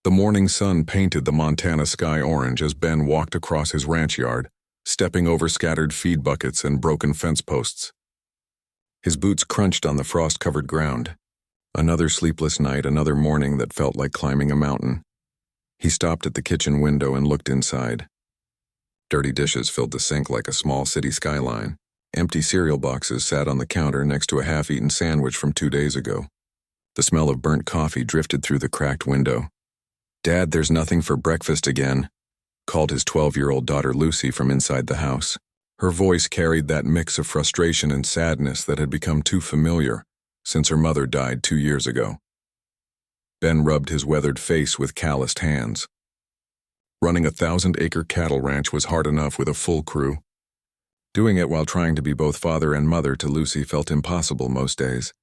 The morning sun painted the Montana sky orange as Ben walked across his ranch yard, stepping over scattered feed buckets and broken fence posts. His boots crunched on the frost-covered ground. Another sleepless night, another morning that felt like climbing a mountain. He stopped at the kitchen window and looked inside. Dirty dishes filled the sink like a small city skyline. Empty cereal boxes sat on the counter next to a half-eaten sandwich from 2 days ago. The smell of burnt coffee drifted through the cracked window. "Dad, there's nothing for breakfast again," called his 12-year-old daughter Lucy from inside the house. Her voice carried that mix of frustration and sadness that had become too familiar since her mother died 2 years ago. Ben rubbed his weathered face with calloused hands. Running a 1,000-acre cattle ranch was hard enough with a full crew. Doing it while trying to be both father and mother to Lucy felt impossible most days.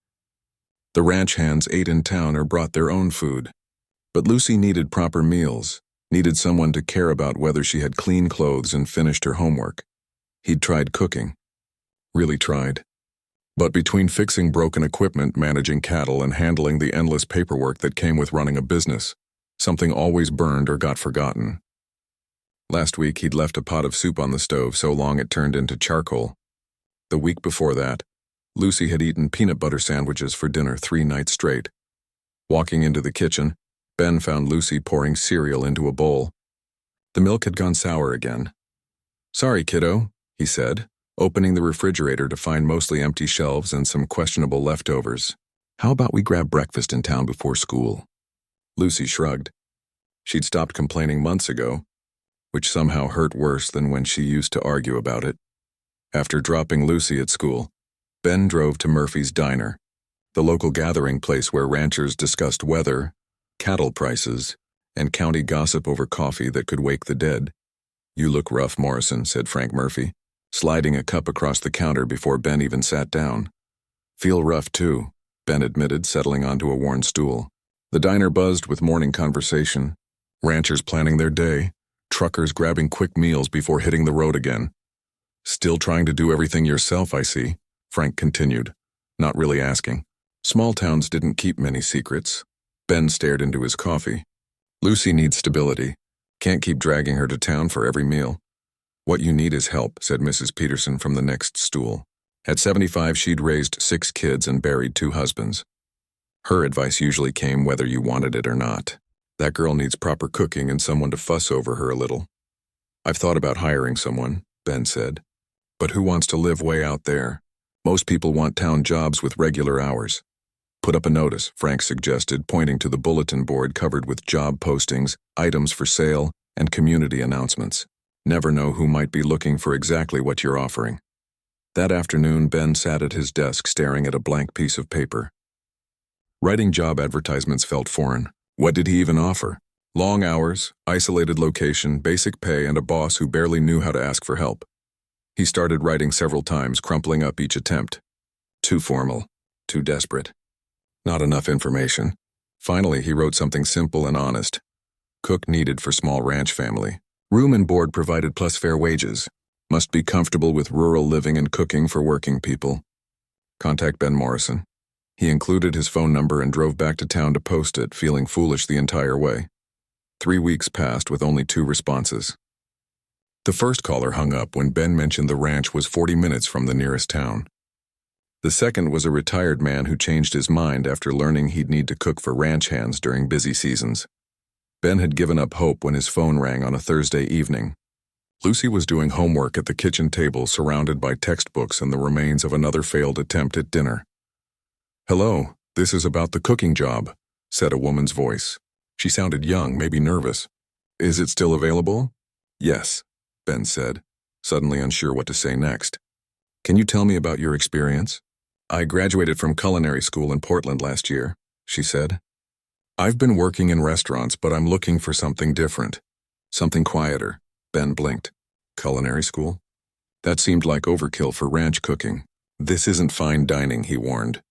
The ranch hands ate in town or brought their own food. But Lucy needed proper meals, needed someone to care about whether she had clean clothes and finished her homework. He'd tried cooking. Really tried. But between fixing broken equipment, managing cattle, and handling the endless paperwork that came with running a business, something always burned or got forgotten. Last week, he'd left a pot of soup on the stove so long it turned into charcoal. The week before that, Lucy had eaten peanut butter sandwiches for dinner 3 nights straight. Walking into the kitchen, Ben found Lucy pouring cereal into a bowl. The milk had gone sour again. "Sorry, kiddo," he said, opening the refrigerator to find mostly empty shelves and some questionable leftovers. "How about we grab breakfast in town before school?" Lucy shrugged. She'd stopped complaining months ago, which somehow hurt worse than when she used to argue about it. After dropping Lucy at school, Ben drove to Murphy's Diner, the local gathering place where ranchers discussed weather, cattle prices, and county gossip over coffee that could wake the dead. "You look rough, Morrison," said Frank Murphy, sliding a cup across the counter before Ben even sat down. "Feel rough, too," Ben admitted, settling onto a worn stool. The diner buzzed with morning conversation, ranchers planning their day, truckers grabbing quick meals before hitting the road again. "Still trying to do everything yourself, I see," Frank continued, not really asking. Small towns didn't keep many secrets. Ben stared into his coffee. "Lucy needs stability. Can't keep dragging her to town for every meal." "What you need is help," said Mrs. Peterson from the next stool. At 75, she'd raised 6 kids and buried 2 husbands. Her advice usually came whether you wanted it or not. "That girl needs proper cooking and someone to fuss over her a little." "I've thought about hiring someone," Ben said. "But who wants to live way out there? Most people want town jobs with regular hours." "Put up a notice," Frank suggested, pointing to the bulletin board covered with job postings, items for sale, and community announcements. "Never know who might be looking for exactly what you're offering." That afternoon, Ben sat at his desk staring at a blank piece of paper. Writing job advertisements felt foreign. What did he even offer? Long hours, isolated location, basic pay, and a boss who barely knew how to ask for help. He started writing several times, crumpling up each attempt. Too formal, too desperate. Not enough information. Finally, he wrote something simple and honest. Cook needed for small ranch family. Room and board provided plus fair wages. Must be comfortable with rural living and cooking for working people. Contact Ben Morrison. He included his phone number and drove back to town to post it, feeling foolish the entire way. 3 weeks passed with only 2 responses. The first caller hung up when Ben mentioned the ranch was 40 minutes from the nearest town. The second was a retired man who changed his mind after learning he'd need to cook for ranch hands during busy seasons. Ben had given up hope when his phone rang on a Thursday evening. Lucy was doing homework at the kitchen table, surrounded by textbooks and the remains of another failed attempt at dinner. "Hello, this is about the cooking job," said a woman's voice. She sounded young, maybe nervous. "Is it still available?" "Yes," Ben said, suddenly unsure what to say next. "Can you tell me about your experience?" "I graduated from culinary school in Portland last year," she said. "I've been working in restaurants, but I'm looking for something different. Something quieter." Ben blinked. "Culinary school?" That seemed like overkill for ranch cooking. "This isn't fine dining," he warned.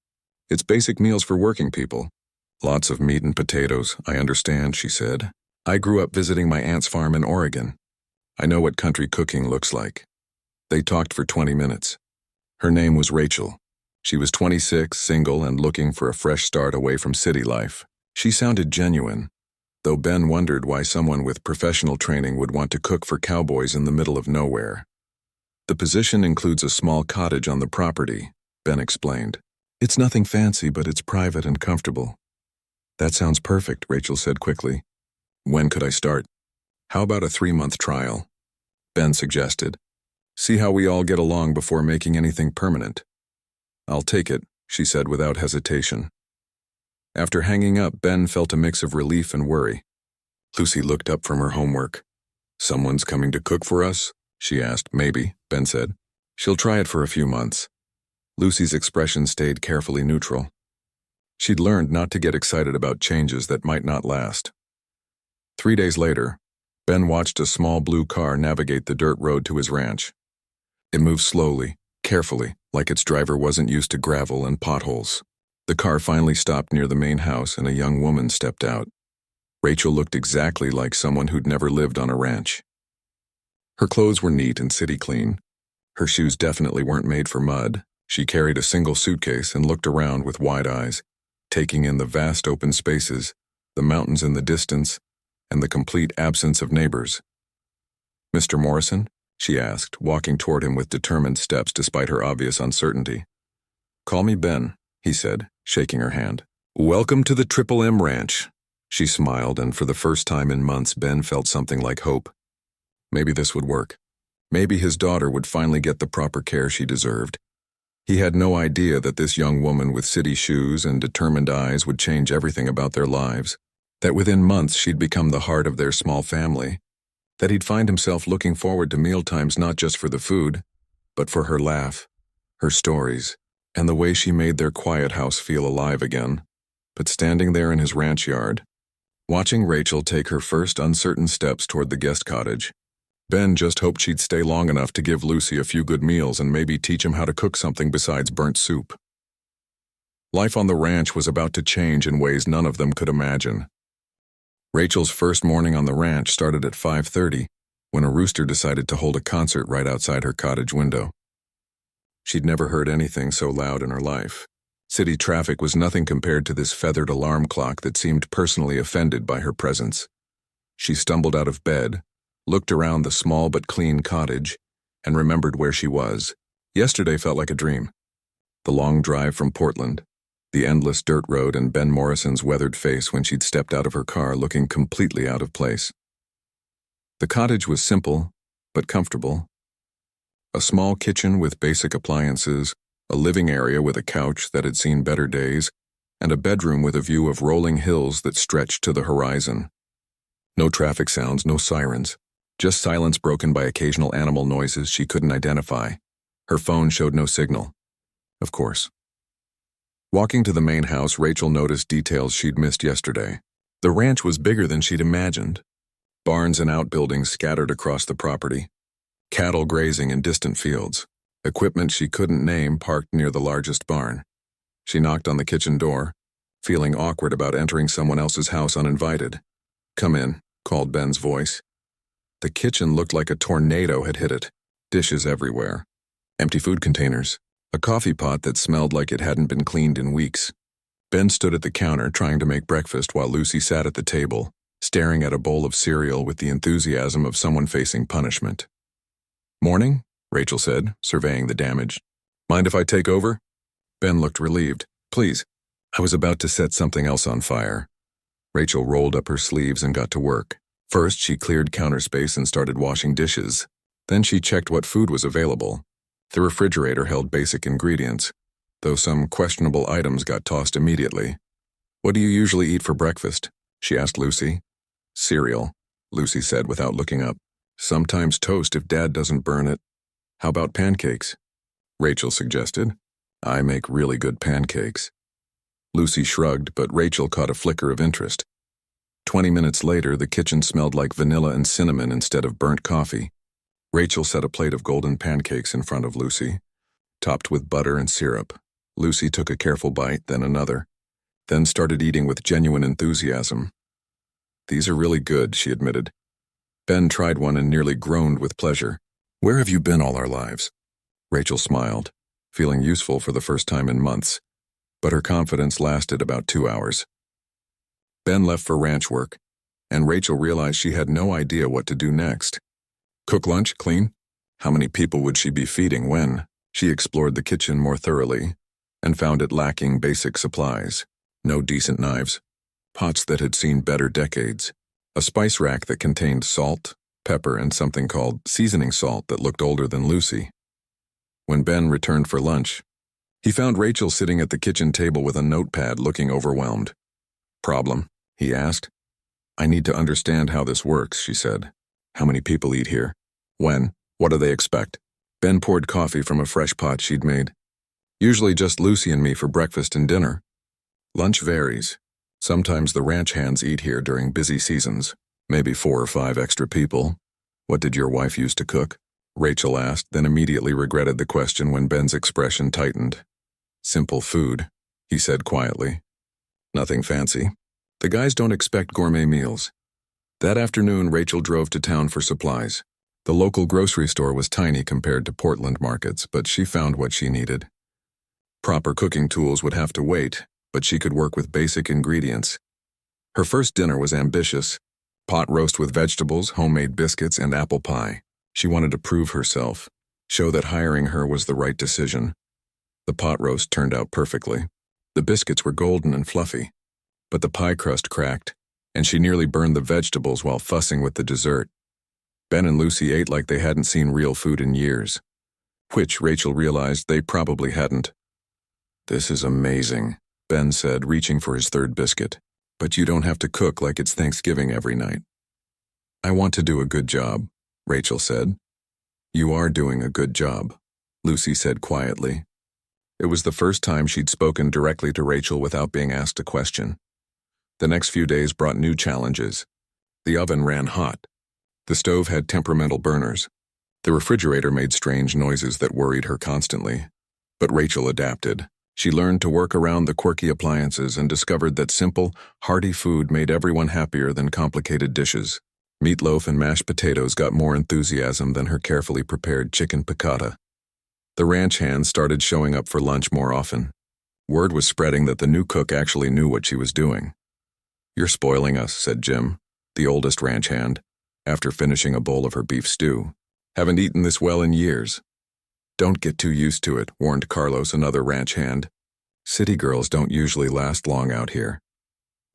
"It's basic meals for working people." "Lots of meat and potatoes, I understand," she said. "I grew up visiting my aunt's farm in Oregon. I know what country cooking looks like." They talked for 20 minutes. Her name was Rachel. She was 26, single, and looking for a fresh start away from city life. She sounded genuine. though Ben wondered why someone with professional training would want to cook for cowboys in the middle of nowhere. The position includes a small cottage on the property, Ben explained. It's nothing fancy, but it's private and comfortable. That sounds perfect, Rachel said quickly. When could I start? How about a 3-month trial? Ben suggested. See how we all get along before making anything permanent. I'll take it, she said without hesitation. After hanging up, Ben felt a mix of relief and worry. Lucy looked up from her homework. Someone's coming to cook for us? She asked. Maybe, Ben said. She'll try it for a few months. Lucy's expression stayed carefully neutral. She'd learned not to get excited about changes that might not last. 3 days later, Ben watched a small blue car navigate the dirt road to his ranch. It moved slowly, carefully, like its driver wasn't used to gravel and potholes. The car finally stopped near the main house and a young woman stepped out. Rachel looked exactly like someone who'd never lived on a ranch. Her clothes were neat and city clean. Her shoes definitely weren't made for mud. She carried a single suitcase and looked around with wide eyes, taking in the vast open spaces, the mountains in the distance, and the complete absence of neighbors. Mr. Morrison? She asked, walking toward him with determined steps despite her obvious uncertainty. Call me Ben, he said, shaking her hand. Welcome to the Triple M Ranch. She smiled, and for the first time in months, Ben felt something like hope. Maybe this would work. Maybe his daughter would finally get the proper care she deserved. He had no idea that this young woman with city shoes and determined eyes would change everything about their lives, that within months she'd become the heart of their small family, that he'd find himself looking forward to mealtimes not just for the food, but for her laugh, her stories, and the way she made their quiet house feel alive again. But standing there in his ranch yard, watching Rachel take her first uncertain steps toward the guest cottage, Ben just hoped she'd stay long enough to give Lucy a few good meals and maybe teach him how to cook something besides burnt soup. Life on the ranch was about to change in ways none of them could imagine. Rachel's first morning on the ranch started at 5:30 when a rooster decided to hold a concert right outside her cottage window. She'd never heard anything so loud in her life. City traffic was nothing compared to this feathered alarm clock that seemed personally offended by her presence. She stumbled out of bed, looked around the small but clean cottage, and remembered where she was. Yesterday felt like a dream. The long drive from Portland, the endless dirt road, and Ben Morrison's weathered face when she'd stepped out of her car looking completely out of place. The cottage was simple, but comfortable. A small kitchen with basic appliances, a living area with a couch that had seen better days, and a bedroom with a view of rolling hills that stretched to the horizon. No traffic sounds, no sirens. Just silence broken by occasional animal noises she couldn't identify. Her phone showed no signal. Of course. Walking to the main house, Rachel noticed details she'd missed yesterday. The ranch was bigger than she'd imagined. Barns and outbuildings scattered across the property. Cattle grazing in distant fields. Equipment she couldn't name parked near the largest barn. She knocked on the kitchen door, feeling awkward about entering someone else's house uninvited. Come in, called Ben's voice. The kitchen looked like a tornado had hit it. Dishes everywhere. Empty food containers. A coffee pot that smelled like it hadn't been cleaned in weeks. Ben stood at the counter trying to make breakfast while Lucy sat at the table, staring at a bowl of cereal with the enthusiasm of someone facing punishment. Morning, Rachel said, surveying the damage. Mind if I take over? Ben looked relieved. Please. I was about to set something else on fire. Rachel rolled up her sleeves and got to work. First, she cleared counter space and started washing dishes. Then she checked what food was available. The refrigerator held basic ingredients, though some questionable items got tossed immediately. What do you usually eat for breakfast? She asked Lucy. Cereal, Lucy said without looking up. Sometimes toast if Dad doesn't burn it. How about pancakes? Rachel suggested. I make really good pancakes. Lucy shrugged, but Rachel caught a flicker of interest. 20 minutes later, the kitchen smelled like vanilla and cinnamon instead of burnt coffee. Rachel set a plate of golden pancakes in front of Lucy, topped with butter and syrup. Lucy took a careful bite, then another, then started eating with genuine enthusiasm. These are really good, she admitted. Ben tried one and nearly groaned with pleasure. Where have you been all our lives? Rachel smiled, feeling useful for the first time in months, but her confidence lasted about 2 hours. Ben left for ranch work. and Rachel realized she had no idea what to do next. Cook lunch, clean? How many people would she be feeding when? She explored the kitchen more thoroughly and found it lacking basic supplies. No decent knives, pots that had seen better decades, a spice rack that contained salt, pepper, and something called seasoning salt that looked older than Lucy. When Ben returned for lunch, he found Rachel sitting at the kitchen table with a notepad looking overwhelmed. "Problem?" he asked. "I need to understand how this works," she said. "How many people eat here? When? What do they expect?" Ben poured coffee from a fresh pot she'd made. "Usually just Lucy and me for breakfast and dinner. Lunch varies. Sometimes the ranch hands eat here during busy seasons, maybe 4 or 5 extra people." "What did your wife use to cook?" Rachel asked, then immediately regretted the question when Ben's expression tightened. "Simple food," he said quietly. "Nothing fancy. The guys don't expect gourmet meals." That afternoon, Rachel drove to town for supplies. The local grocery store was tiny compared to Portland markets, but she found what she needed. Proper cooking tools would have to wait, but she could work with basic ingredients. Her first dinner was ambitious: pot roast with vegetables, homemade biscuits, and apple pie. She wanted to prove herself, show that hiring her was the right decision. The pot roast turned out perfectly. The biscuits were golden and fluffy, but the pie crust cracked, and she nearly burned the vegetables while fussing with the dessert. Ben and Lucy ate like they hadn't seen real food in years, which Rachel realized they probably hadn't. "This is amazing," Ben said, reaching for his third biscuit. "But you don't have to cook like it's Thanksgiving every night." "I want to do a good job," Rachel said. "You are doing a good job," Lucy said quietly. It was the first time she'd spoken directly to Rachel without being asked a question. The next few days brought new challenges. The oven ran hot. The stove had temperamental burners. The refrigerator made strange noises that worried her constantly. But Rachel adapted. She learned to work around the quirky appliances and discovered that simple, hearty food made everyone happier than complicated dishes. Meatloaf and mashed potatoes got more enthusiasm than her carefully prepared chicken piccata. The ranch hands started showing up for lunch more often. Word was spreading that the new cook actually knew what she was doing. "You're spoiling us," said Jim, the oldest ranch hand, after finishing a bowl of her beef stew. "Haven't eaten this well in years." "Don't get too used to it," warned Carlos, another ranch hand. "City girls don't usually last long out here."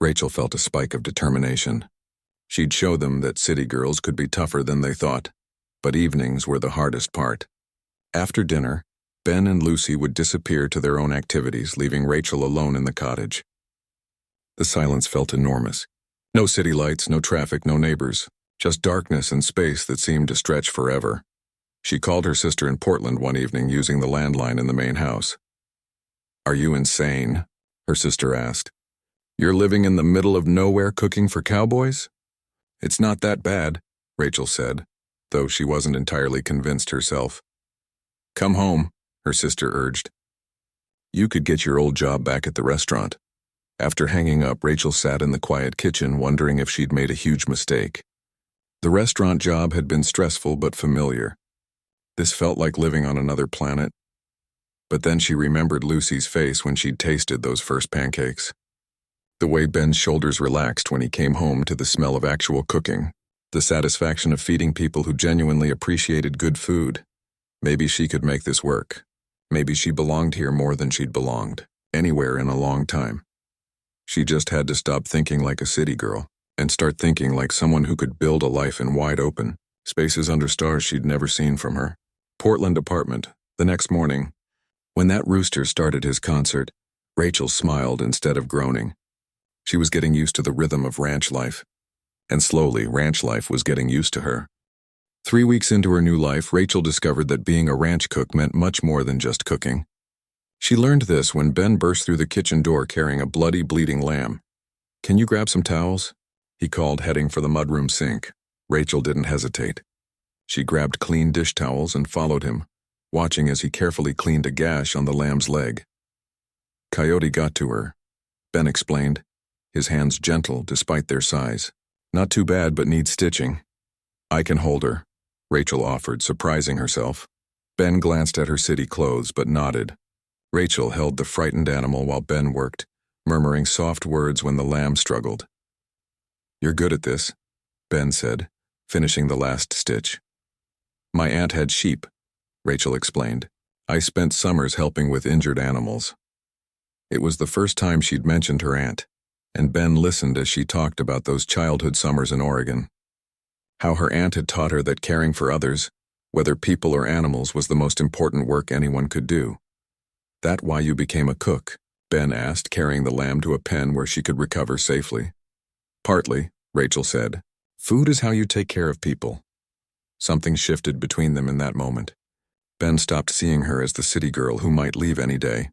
Rachel felt a spike of determination. She'd show them that city girls could be tougher than they thought, but evenings were the hardest part. After dinner, Ben and Lucy would disappear to their own activities, leaving Rachel alone in the cottage. The silence felt enormous. No city lights, no traffic, no neighbors, just darkness and space that seemed to stretch forever. She called her sister in Portland one evening using the landline in the main house. "Are you insane?" her sister asked. "You're living in the middle of nowhere cooking for cowboys?" "It's not that bad," Rachel said, though she wasn't entirely convinced herself. "Come home," her sister urged. "You could get your old job back at the restaurant." After hanging up, Rachel sat in the quiet kitchen wondering if she'd made a huge mistake. The restaurant job had been stressful but familiar. This felt like living on another planet. But then she remembered Lucy's face when she'd tasted those first pancakes. The way Ben's shoulders relaxed when he came home to the smell of actual cooking. The satisfaction of feeding people who genuinely appreciated good food. Maybe she could make this work. Maybe she belonged here more than she'd belonged anywhere in a long time. She just had to stop thinking like a city girl and start thinking like someone who could build a life in wide open spaces under stars she'd never seen from her Portland apartment. The next morning, when that rooster started his concert, Rachel smiled instead of groaning. She was getting used to the rhythm of ranch life, and slowly ranch life was getting used to her. 3 weeks into her new life, Rachel discovered that being a ranch cook meant much more than just cooking. She learned this when Ben burst through the kitchen door carrying a bloody, bleeding lamb. "Can you grab some towels?" he called, heading for the mudroom sink. Rachel didn't hesitate. She grabbed clean dish towels and followed him, watching as he carefully cleaned a gash on the lamb's leg. "Coyote got to her," Ben explained, his hands gentle despite their size. "Not too bad, but needs stitching." "I can hold her," Rachel offered, surprising herself. Ben glanced at her city clothes but nodded. Rachel held the frightened animal while Ben worked, murmuring soft words when the lamb struggled. "You're good at this," Ben said, finishing the last stitch. "My aunt had sheep," Rachel explained. "I spent summers helping with injured animals." It was the first time she'd mentioned her aunt, and Ben listened as she talked about those childhood summers in Oregon. How her aunt had taught her that caring for others, whether people or animals, was the most important work anyone could do. "That why you became a cook?" Ben asked, carrying the lamb to a pen where she could recover safely. "Partly," Rachel said. "Food is how you take care of people." Something shifted between them in that moment. Ben stopped seeing her as the city girl who might leave any day.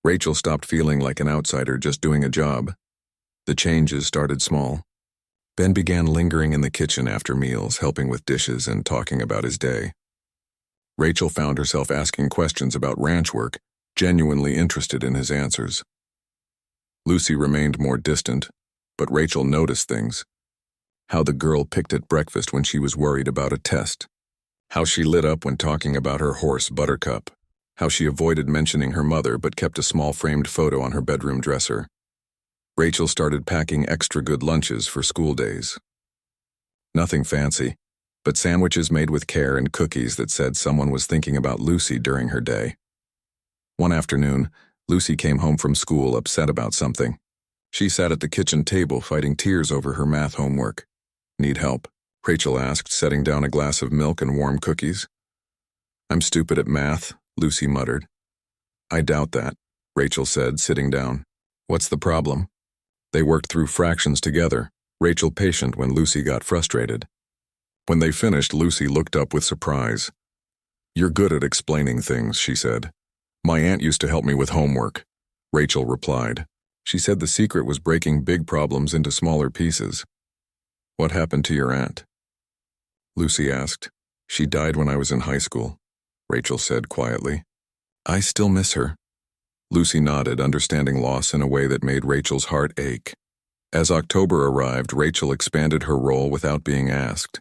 Rachel stopped feeling like an outsider just doing a job. The changes started small. Ben began lingering in the kitchen after meals, helping with dishes and talking about his day. Rachel found herself asking questions about ranch work, genuinely interested in his answers. Lucy remained more distant, but Rachel noticed things. How the girl picked at breakfast when she was worried about a test. How she lit up when talking about her horse, Buttercup. How she avoided mentioning her mother but kept a small framed photo on her bedroom dresser. Rachel started packing extra good lunches for school days. Nothing fancy, but sandwiches made with care and cookies that said someone was thinking about Lucy during her day. One afternoon, Lucy came home from school upset about something. She sat at the kitchen table fighting tears over her math homework. "Need help?" Rachel asked, setting down a glass of milk and warm cookies. "I'm stupid at math," Lucy muttered. "I doubt that," Rachel said, sitting down. "What's the problem?" They worked through fractions together, Rachel patient when Lucy got frustrated. When they finished, Lucy looked up with surprise. "You're good at explaining things," she said. "My aunt used to help me with homework," Rachel replied. She said the secret was breaking big problems into smaller pieces. "What happened to your aunt?" Lucy asked. "She died when I was in high school," Rachel said quietly. "I still miss her." Lucy nodded, understanding loss in a way that made Rachel's heart ache. As October arrived, Rachel expanded her role without being asked.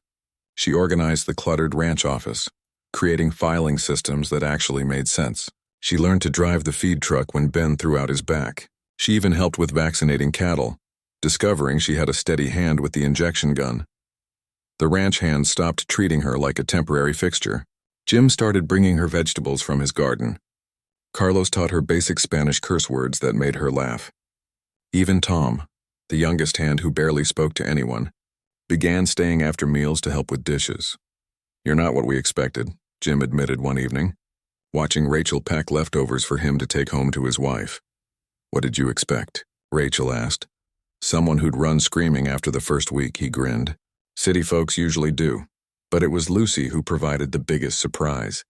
She organized the cluttered ranch office, creating filing systems that actually made sense. She learned to drive the feed truck when Ben threw out his back. She even helped with vaccinating cattle, discovering she had a steady hand with the injection gun. The ranch hands stopped treating her like a temporary fixture. Jim started bringing her vegetables from his garden. Carlos taught her basic Spanish curse words that made her laugh. Even Tom, the youngest hand who barely spoke to anyone, began staying after meals to help with dishes. "You're not what we expected," Jim admitted one evening, watching Rachel pack leftovers for him to take home to his wife. "What did you expect?" Rachel asked. "Someone who'd run screaming after the first week," he grinned. "City folks usually do." But it was Lucy who provided the biggest surprise.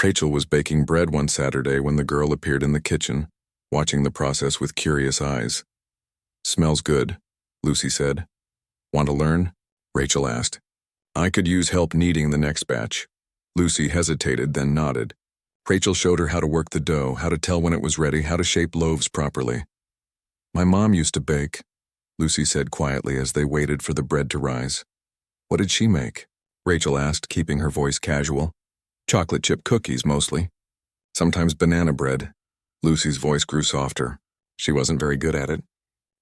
Rachel was baking bread one Saturday when the girl appeared in the kitchen, watching the process with curious eyes. "Smells good," Lucy said. "Want to learn?" Rachel asked. "I could use help kneading the next batch." Lucy hesitated, then nodded. Rachel showed her how to work the dough, how to tell when it was ready, how to shape loaves properly. "My mom used to bake," Lucy said quietly as they waited for the bread to rise. "What did she make?" Rachel asked, keeping her voice casual. "Chocolate chip cookies, mostly. Sometimes banana bread." Lucy's voice grew softer. She wasn't very good at it.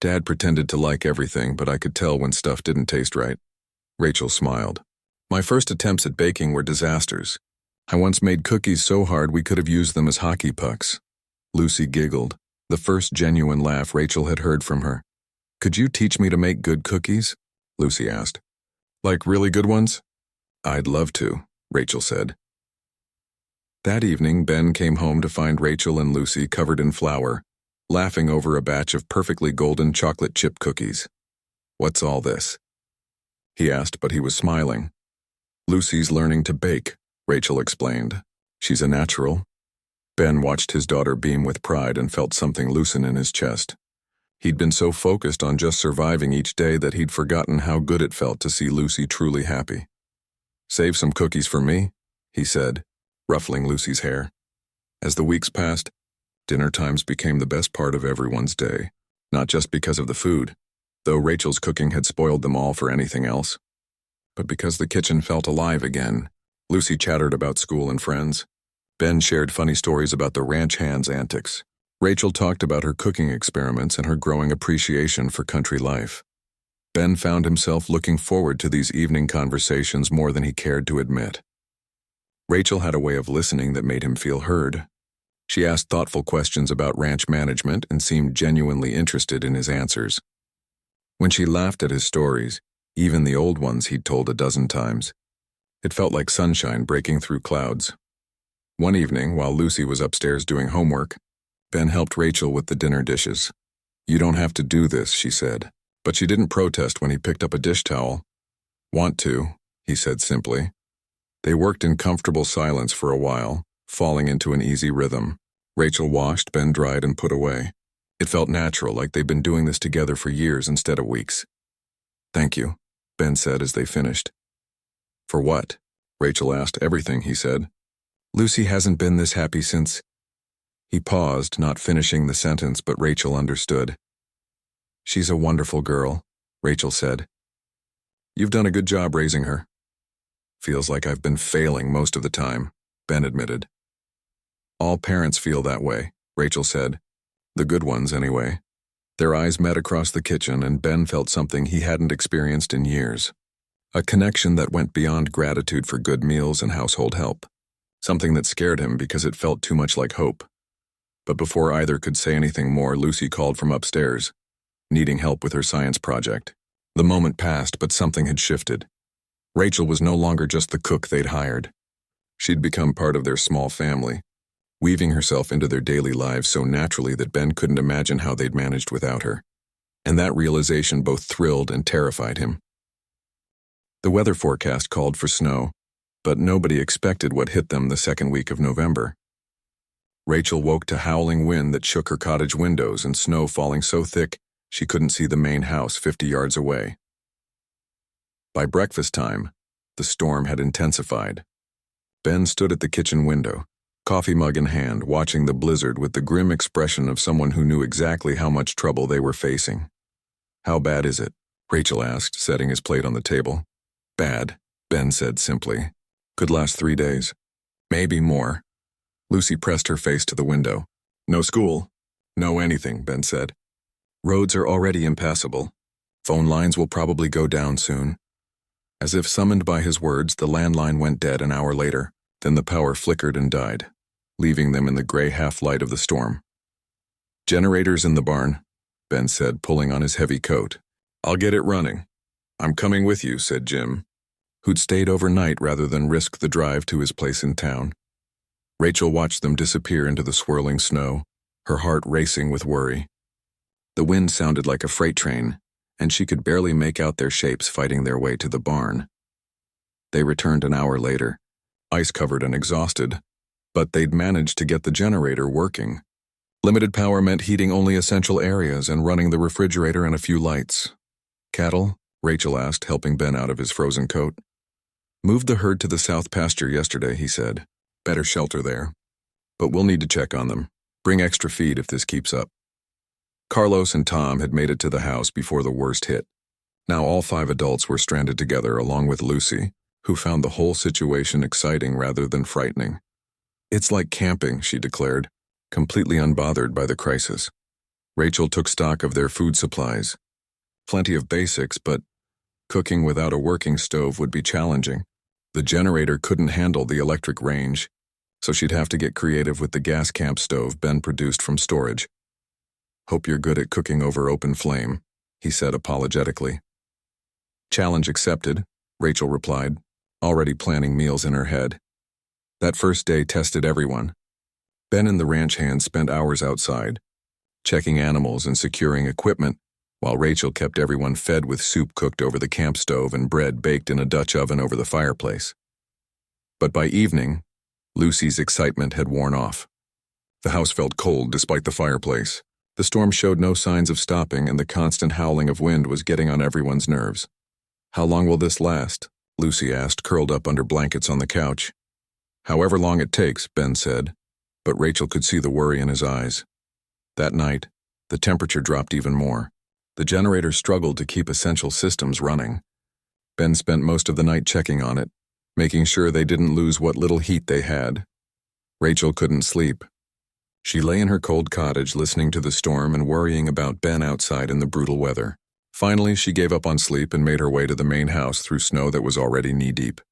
"Dad pretended to like everything, but I could tell when stuff didn't taste right." Rachel smiled. "My first attempts at baking were disasters. I once made cookies so hard we could have used them as hockey pucks." Lucy giggled, the first genuine laugh Rachel had heard from her. "Could you teach me to make good cookies?" Lucy asked. "Like really good ones?" "I'd love to," Rachel said. That evening, Ben came home to find Rachel and Lucy covered in flour, laughing over a batch of perfectly golden chocolate chip cookies. "What's all this?" he asked, but he was smiling. "Lucy's learning to bake," Rachel explained. "She's a natural." Ben watched his daughter beam with pride and felt something loosen in his chest. He'd been so focused on just surviving each day that he'd forgotten how good it felt to see Lucy truly happy. "Save some cookies for me," he said, ruffling Lucy's hair. As the weeks passed, dinner times became the best part of everyone's day, not just because of the food, though Rachel's cooking had spoiled them all for anything else, but because the kitchen felt alive again. Lucy chattered about school and friends. Ben shared funny stories about the ranch hands' antics. Rachel talked about her cooking experiments and her growing appreciation for country life. Ben found himself looking forward to these evening conversations more than he cared to admit. Rachel had a way of listening that made him feel heard. She asked thoughtful questions about ranch management and seemed genuinely interested in his answers. When she laughed at his stories, even the old ones he'd told a dozen times, it felt like sunshine breaking through clouds. One evening, while Lucy was upstairs doing homework, Ben helped Rachel with the dinner dishes. "You don't have to do this," she said, but she didn't protest when he picked up a dish towel. "Want to," he said simply. They worked in comfortable silence for a while, falling into an easy rhythm. Rachel washed, Ben dried, and put away. It felt natural, like they'd been doing this together for years instead of weeks. "Thank you," Ben said as they finished. "For what?" Rachel asked. "Everything," he said. "Lucy hasn't been this happy since—" He paused, not finishing the sentence, but Rachel understood. "She's a wonderful girl," Rachel said. "You've done a good job raising her." "Feels like I've been failing most of the time," Ben admitted. "All parents feel that way," Rachel said. "The good ones, anyway." Their eyes met across the kitchen, and Ben felt something he hadn't experienced in years. A connection that went beyond gratitude for good meals and household help. Something that scared him because it felt too much like hope. But before either could say anything more, Lucy called from upstairs, needing help with her science project. The moment passed, but something had shifted. Rachel was no longer just the cook they'd hired. She'd become part of their small family, weaving herself into their daily lives so naturally that Ben couldn't imagine how they'd managed without her. And that realization both thrilled and terrified him. The weather forecast called for snow, but nobody expected what hit them the second week of November. Rachel woke to howling wind that shook her cottage windows and snow falling so thick she couldn't see the main house 50 yards away. By breakfast time, the storm had intensified. Ben stood at the kitchen window, coffee mug in hand, watching the blizzard with the grim expression of someone who knew exactly how much trouble they were facing. "How bad is it?" Rachel asked, setting his plate on the table. "Bad," Ben said simply. "Could last 3 days. Maybe more." Lucy pressed her face to the window. "No school. No anything," Ben said. "Roads are already impassable. Phone lines will probably go down soon." As if summoned by his words, the landline went dead an hour later. Then the power flickered and died, leaving them in the gray half-light of the storm. "Generators in the barn," Ben said, pulling on his heavy coat. "I'll get it running." "I'm coming with you," said Jim, who'd stayed overnight rather than risk the drive to his place in town. Rachel watched them disappear into the swirling snow, her heart racing with worry. The wind sounded like a freight train, and she could barely make out their shapes fighting their way to the barn. They returned an hour later, ice-covered and exhausted, but they'd managed to get the generator working. Limited power meant heating only essential areas and running the refrigerator and a few lights. "Cattle?" Rachel asked, helping Ben out of his frozen coat. "Moved the herd to the south pasture yesterday," he said. "Better shelter there. But we'll need to check on them. Bring extra feed if this keeps up." Carlos and Tom had made it to the house before the worst hit. Now all 5 adults were stranded together along with Lucy, who found the whole situation exciting rather than frightening. "It's like camping," she declared, completely unbothered by the crisis. Rachel took stock of their food supplies. Plenty of basics, but cooking without a working stove would be challenging. The generator couldn't handle the electric range, so she'd have to get creative with the gas camp stove Ben produced from storage. "Hope you're good at cooking over open flame," he said apologetically. "Challenge accepted," Rachel replied, already planning meals in her head. That first day tested everyone. Ben and the ranch hands spent hours outside, checking animals and securing equipment, while Rachel kept everyone fed with soup cooked over the camp stove and bread baked in a Dutch oven over the fireplace. But by evening, Lucy's excitement had worn off. The house felt cold despite the fireplace. The storm showed no signs of stopping, and the constant howling of wind was getting on everyone's nerves. "How long will this last?" Lucy asked, curled up under blankets on the couch. "However long it takes," Ben said, but Rachel could see the worry in his eyes. That night, the temperature dropped even more. The generator struggled to keep essential systems running. Ben spent most of the night checking on it, making sure they didn't lose what little heat they had. Rachel couldn't sleep. She lay in her cold cottage listening to the storm and worrying about Ben outside in the brutal weather. Finally, she gave up on sleep and made her way to the main house through snow that was already knee-deep.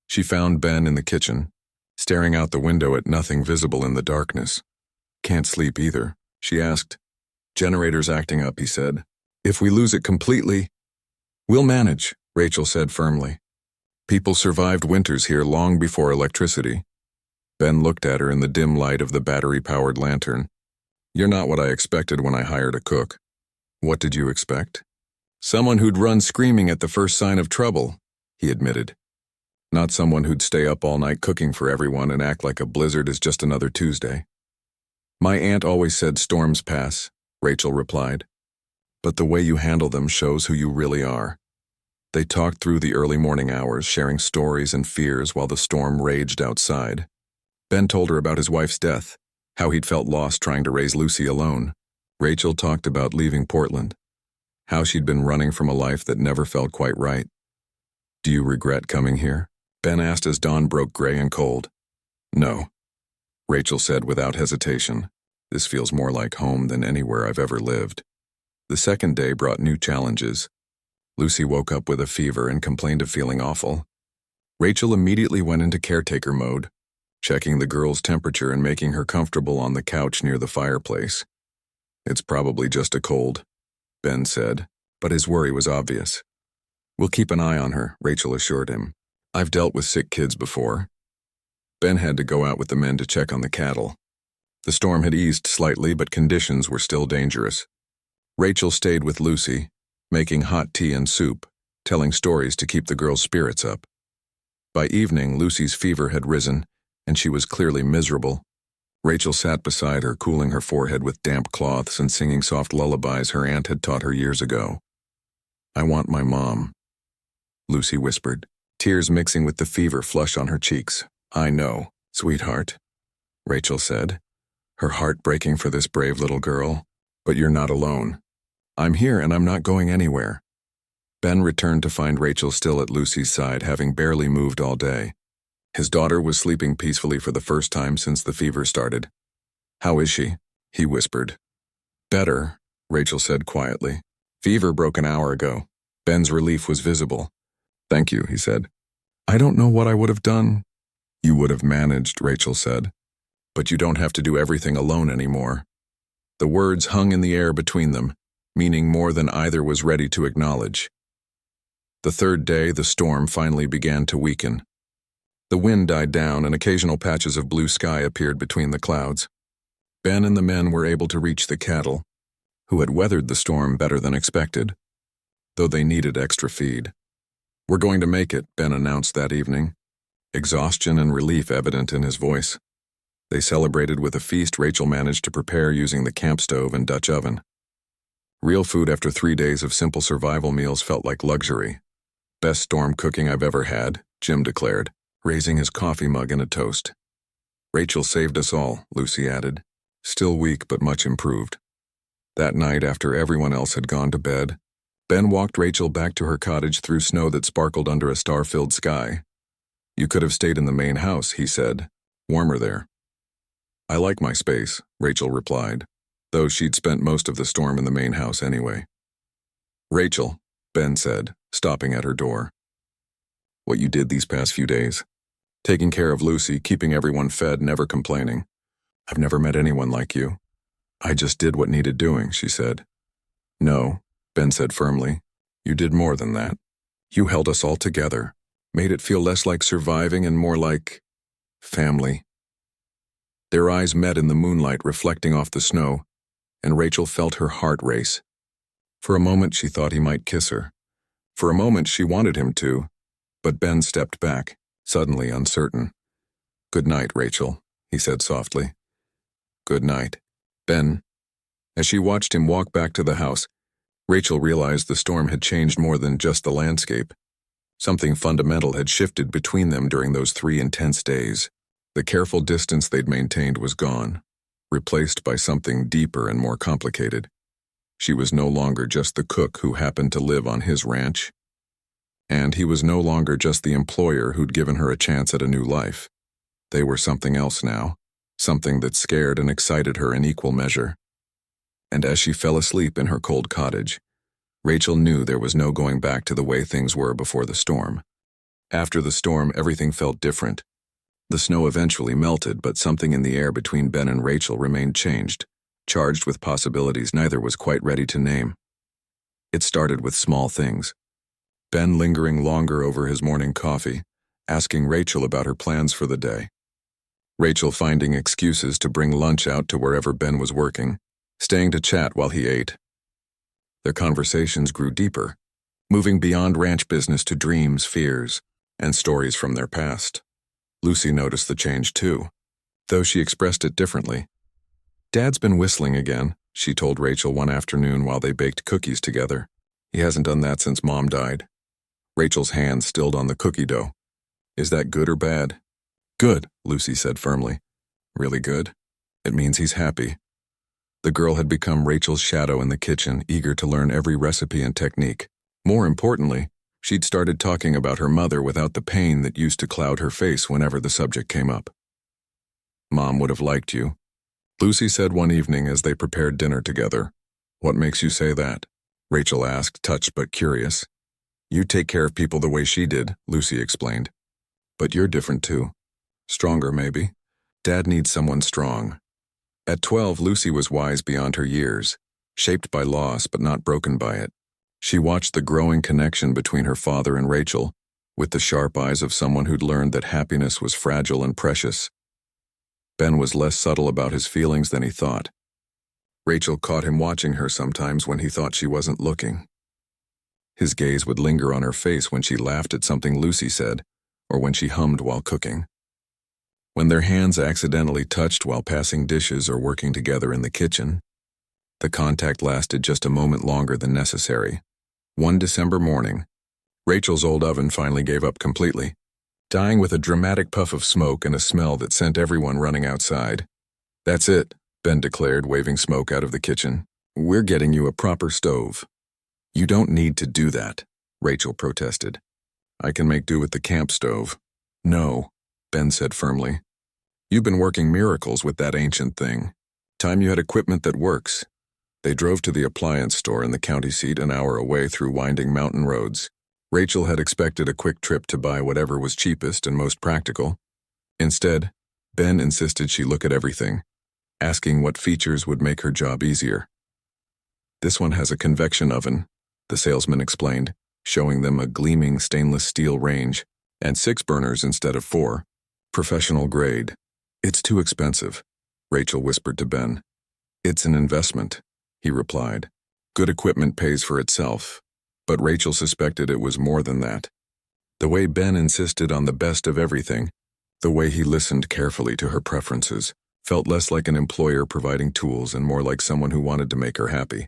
She found Ben in the kitchen, staring out the window at nothing visible in the darkness. "Can't sleep either," she asked. "Generator's acting up," he said. "If we lose it completely—" "We'll manage," Rachel said firmly. "People survived winters here long before electricity." Ben looked at her in the dim light of the battery-powered lantern. "You're not what I expected when I hired a cook." "What did you expect?" "Someone who'd run screaming at the first sign of trouble," he admitted. "Not someone who'd stay up all night cooking for everyone and act like a blizzard is just another Tuesday." "My aunt always said storms pass," Rachel replied. "But the way you handle them shows who you really are." They talked through the early morning hours, sharing stories and fears while the storm raged outside. Ben told her about his wife's death, how he'd felt lost trying to raise Lucy alone. Rachel talked about leaving Portland, how she'd been running from a life that never felt quite right. "Do you regret coming here?" Ben asked as dawn broke gray and cold. "No," Rachel said without hesitation. "This feels more like home than anywhere I've ever lived." The second day brought new challenges. Lucy woke up with a fever and complained of feeling awful. Rachel immediately went into caretaker mode, checking the girl's temperature and making her comfortable on the couch near the fireplace. "It's probably just a cold," Ben said, but his worry was obvious. "We'll keep an eye on her," Rachel assured him. "I've dealt with sick kids before." Ben had to go out with the men to check on the cattle. The storm had eased slightly, but conditions were still dangerous. Rachel stayed with Lucy, making hot tea and soup, telling stories to keep the girl's spirits up. By evening, Lucy's fever had risen, and she was clearly miserable. Rachel sat beside her, cooling her forehead with damp cloths and singing soft lullabies her aunt had taught her years ago. "I want my mom," Lucy whispered, tears mixing with the fever flush on her cheeks. "I know, sweetheart," Rachel said, her heart breaking for this brave little girl. "But you're not alone. I'm here and I'm not going anywhere." Ben returned to find Rachel still at Lucy's side, having barely moved all day. His daughter was sleeping peacefully for the first time since the fever started. "How is she?" he whispered. "Better," Rachel said quietly. "Fever broke an hour ago." Ben's relief was visible. "Thank you," he said. "I don't know what I would have done." "You would have managed," Rachel said. "But you don't have to do everything alone anymore." The words hung in the air between them, meaning more than either was ready to acknowledge. The third day, the storm finally began to weaken. The wind died down and occasional patches of blue sky appeared between the clouds. Ben and the men were able to reach the cattle, who had weathered the storm better than expected, though they needed extra feed. "We're going to make it," Ben announced that evening, exhaustion and relief evident in his voice. They celebrated with a feast Rachel managed to prepare using the camp stove and Dutch oven. Real food after 3 days of simple survival meals felt like luxury. "Best storm cooking I've ever had," Jim declared, raising his coffee mug in a toast. "Rachel saved us all," Lucy added, still weak but much improved. That night, after everyone else had gone to bed, Ben walked Rachel back to her cottage through snow that sparkled under a star-filled sky. "You could have stayed in the main house," he said. "Warmer there." "I like my space," Rachel replied, though she'd spent most of the storm in the main house anyway. "Rachel," Ben said, stopping at her door. "What you did these past few days. Taking care of Lucy, keeping everyone fed, never complaining. I've never met anyone like you." "I just did what needed doing," she said. "No," Ben said firmly. "You did more than that. You held us all together, made it feel less like surviving and more like family." Their eyes met in the moonlight reflecting off the snow, and Rachel felt her heart race. For a moment she thought he might kiss her. For a moment she wanted him to, but Ben stepped back, suddenly uncertain. "Good night, Rachel," he said softly. "Good night, Ben." As she watched him walk back to the house, Rachel realized the storm had changed more than just the landscape. Something fundamental had shifted between them during those 3 intense days. The careful distance they'd maintained was gone, replaced by something deeper and more complicated. She was no longer just the cook who happened to live on his ranch. And he was no longer just the employer who'd given her a chance at a new life. They were something else now, something that scared and excited her in equal measure. And as she fell asleep in her cold cottage, Rachel knew there was no going back to the way things were before the storm. After the storm, everything felt different. The snow eventually melted, but something in the air between Ben and Rachel remained changed, charged with possibilities neither was quite ready to name. It started with small things. Ben lingering longer over his morning coffee, asking Rachel about her plans for the day. Rachel finding excuses to bring lunch out to wherever Ben was working, staying to chat while he ate. Their conversations grew deeper, moving beyond ranch business to dreams, fears, and stories from their past. Lucy noticed the change too, though she expressed it differently. "Dad's been whistling again," she told Rachel one afternoon while they baked cookies together. "He hasn't done that since Mom died." Rachel's hand stilled on the cookie dough. "Is that good or bad?" "Good," Lucy said firmly. "Really good? It means he's happy." The girl had become Rachel's shadow in the kitchen, eager to learn every recipe and technique. More importantly, she'd started talking about her mother without the pain that used to cloud her face whenever the subject came up. "Mom would have liked you," Lucy said one evening as they prepared dinner together. "What makes you say that?" Rachel asked, touched but curious. "You take care of people the way she did," Lucy explained. "But you're different too. Stronger, maybe. Dad needs someone strong." At 12, Lucy was wise beyond her years, shaped by loss but not broken by it. She watched the growing connection between her father and Rachel, with the sharp eyes of someone who'd learned that happiness was fragile and precious. Ben was less subtle about his feelings than he thought. Rachel caught him watching her sometimes when he thought she wasn't looking. His gaze would linger on her face when she laughed at something Lucy said, or when she hummed while cooking. When their hands accidentally touched while passing dishes or working together in the kitchen, the contact lasted just a moment longer than necessary. One December morning, Rachel's old oven finally gave up completely, dying with a dramatic puff of smoke and a smell that sent everyone running outside. "That's it," Ben declared, waving smoke out of the kitchen. "We're getting you a proper stove." "You don't need to do that," Rachel protested. "I can make do with the camp stove." "No," Ben said firmly. "You've been working miracles with that ancient thing. Time you had equipment that works." They drove to the appliance store in the county seat an hour away through winding mountain roads. Rachel had expected a quick trip to buy whatever was cheapest and most practical. Instead, Ben insisted she look at everything, asking what features would make her job easier. "This one has a convection oven," the salesman explained, showing them a gleaming stainless steel range, "and 6 burners instead of 4. Professional grade." "It's too expensive," Rachel whispered to Ben. "It's an investment," he replied. "Good equipment pays for itself." But Rachel suspected it was more than that. The way Ben insisted on the best of everything, the way he listened carefully to her preferences, felt less like an employer providing tools and more like someone who wanted to make her happy.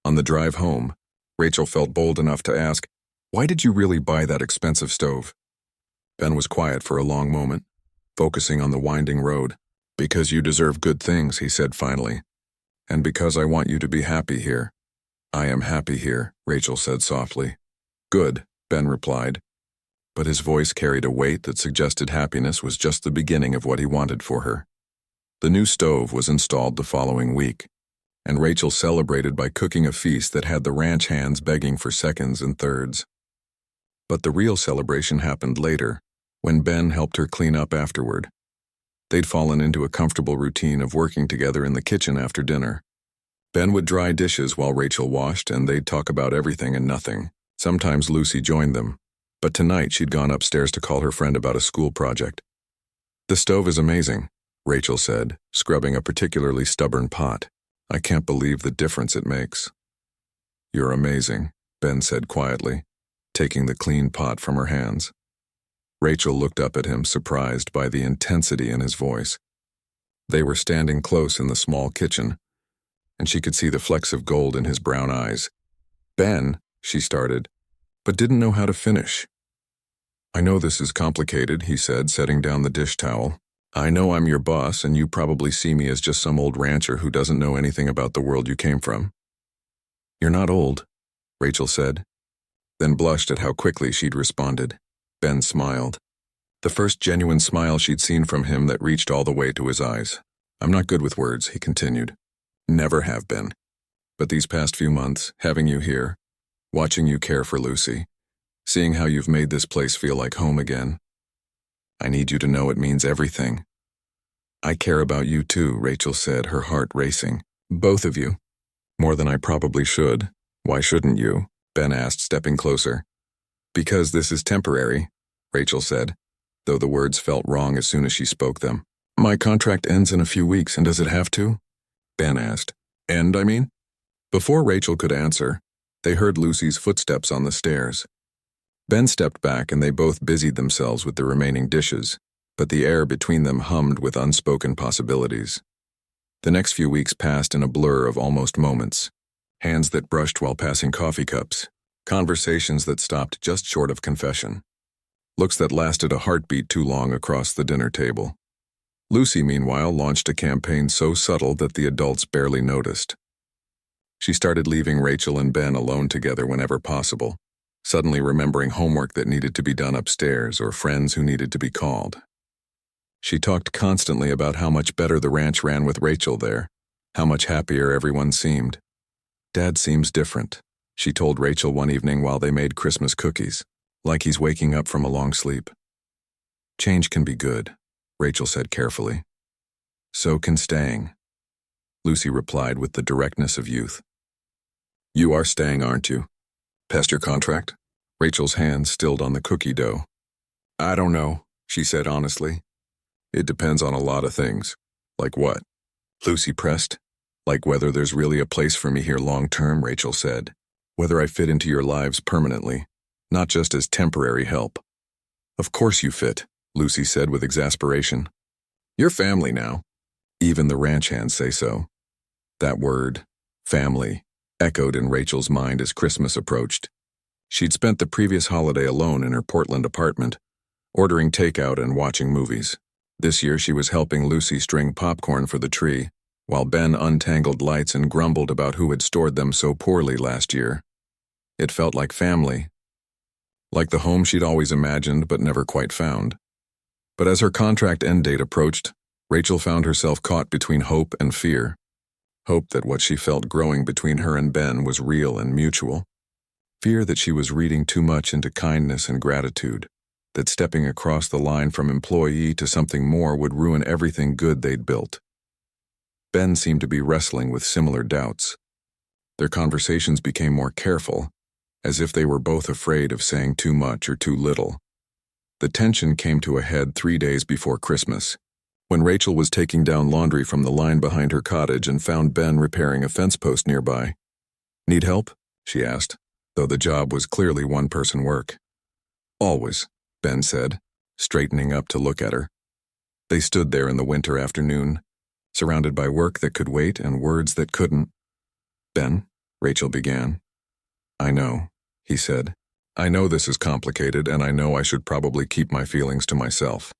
On the drive home, Rachel felt bold enough to ask, "Why did you really buy that expensive stove?" Ben was quiet for a long moment, focusing on the winding road. "Because you deserve good things," he said finally. "And because I want you to be happy here." "I am happy here," Rachel said softly. "Good," Ben replied. But his voice carried a weight that suggested happiness was just the beginning of what he wanted for her. The new stove was installed the following week, and Rachel celebrated by cooking a feast that had the ranch hands begging for seconds and thirds. But the real celebration happened later, when Ben helped her clean up afterward. They'd fallen into a comfortable routine of working together in the kitchen after dinner. Ben would dry dishes while Rachel washed, and they'd talk about everything and nothing. Sometimes Lucy joined them, but tonight she'd gone upstairs to call her friend about a school project. "The stove is amazing," Rachel said, scrubbing a particularly stubborn pot. "I can't believe the difference it makes." "You're amazing," Ben said quietly, taking the clean pot from her hands. Rachel looked up at him, surprised by the intensity in his voice. They were standing close in the small kitchen, and she could see the flecks of gold in his brown eyes. "Ben," she started, but didn't know how to finish. "I know this is complicated," he said, setting down the dish towel. "I know I'm your boss, and you probably see me as just some old rancher who doesn't know anything about the world you came from." "You're not old," Rachel said, then blushed at how quickly she'd responded. Ben smiled. The first genuine smile she'd seen from him that reached all the way to his eyes. "I'm not good with words," he continued. "Never have been. But these past few months, having you here, watching you care for Lucy, seeing how you've made this place feel like home again, I need you to know it means everything. I care about you too, Rachel said, her heart racing. Both of you. More than I probably should. Why shouldn't you? Ben asked, stepping closer. Because this is temporary, Rachel said, though the words felt wrong as soon as she spoke them. My contract ends in a few weeks, and does it have to? Ben asked. End, I mean? Before Rachel could answer, they heard Lucy's footsteps on the stairs. Ben stepped back and they both busied themselves with the remaining dishes, but the air between them hummed with unspoken possibilities. The next few weeks passed in a blur of almost moments. Hands that brushed while passing coffee cups, conversations that stopped just short of confession, looks that lasted a heartbeat too long across the dinner table. Lucy, meanwhile, launched a campaign so subtle that the adults barely noticed. She started leaving Rachel and Ben alone together whenever possible, suddenly remembering homework that needed to be done upstairs or friends who needed to be called. She talked constantly about how much better the ranch ran with Rachel there, how much happier everyone seemed. Dad seems different, she told Rachel one evening while they made Christmas cookies, like he's waking up from a long sleep. Change can be good, Rachel said carefully. So can staying, Lucy replied with the directness of youth. You are staying, aren't you? Past your contract? Rachel's hand stilled on the cookie dough. I don't know, she said honestly. It depends on a lot of things. Like what? Lucy pressed. Like whether there's really a place for me here long-term, Rachel said. Whether I fit into your lives permanently, not just as temporary help. Of course you fit, Lucy said with exasperation. You're family now. Even the ranch hands say so. That word, family, echoed in Rachel's mind as Christmas approached. She'd spent the previous holiday alone in her Portland apartment, ordering takeout and watching movies. This year she was helping Lucy string popcorn for the tree, while Ben untangled lights and grumbled about who had stored them so poorly last year. It felt like family, like the home she'd always imagined but never quite found. But as her contract end date approached, Rachel found herself caught between hope and fear. Hope that what she felt growing between her and Ben was real and mutual. Fear that she was reading too much into kindness and gratitude, that stepping across the line from employee to something more would ruin everything good they'd built. Ben seemed to be wrestling with similar doubts. Their conversations became more careful, as if they were both afraid of saying too much or too little. The tension came to a head 3 days before Christmas, when Rachel was taking down laundry from the line behind her cottage and found Ben repairing a fence post nearby. Need help? She asked, though the job was clearly one-person work. Always, Ben said, straightening up to look at her. They stood there in the winter afternoon, surrounded by work that could wait and words that couldn't. Ben, Rachel began. I know, he said. I know this is complicated, and I know I should probably keep my feelings to myself.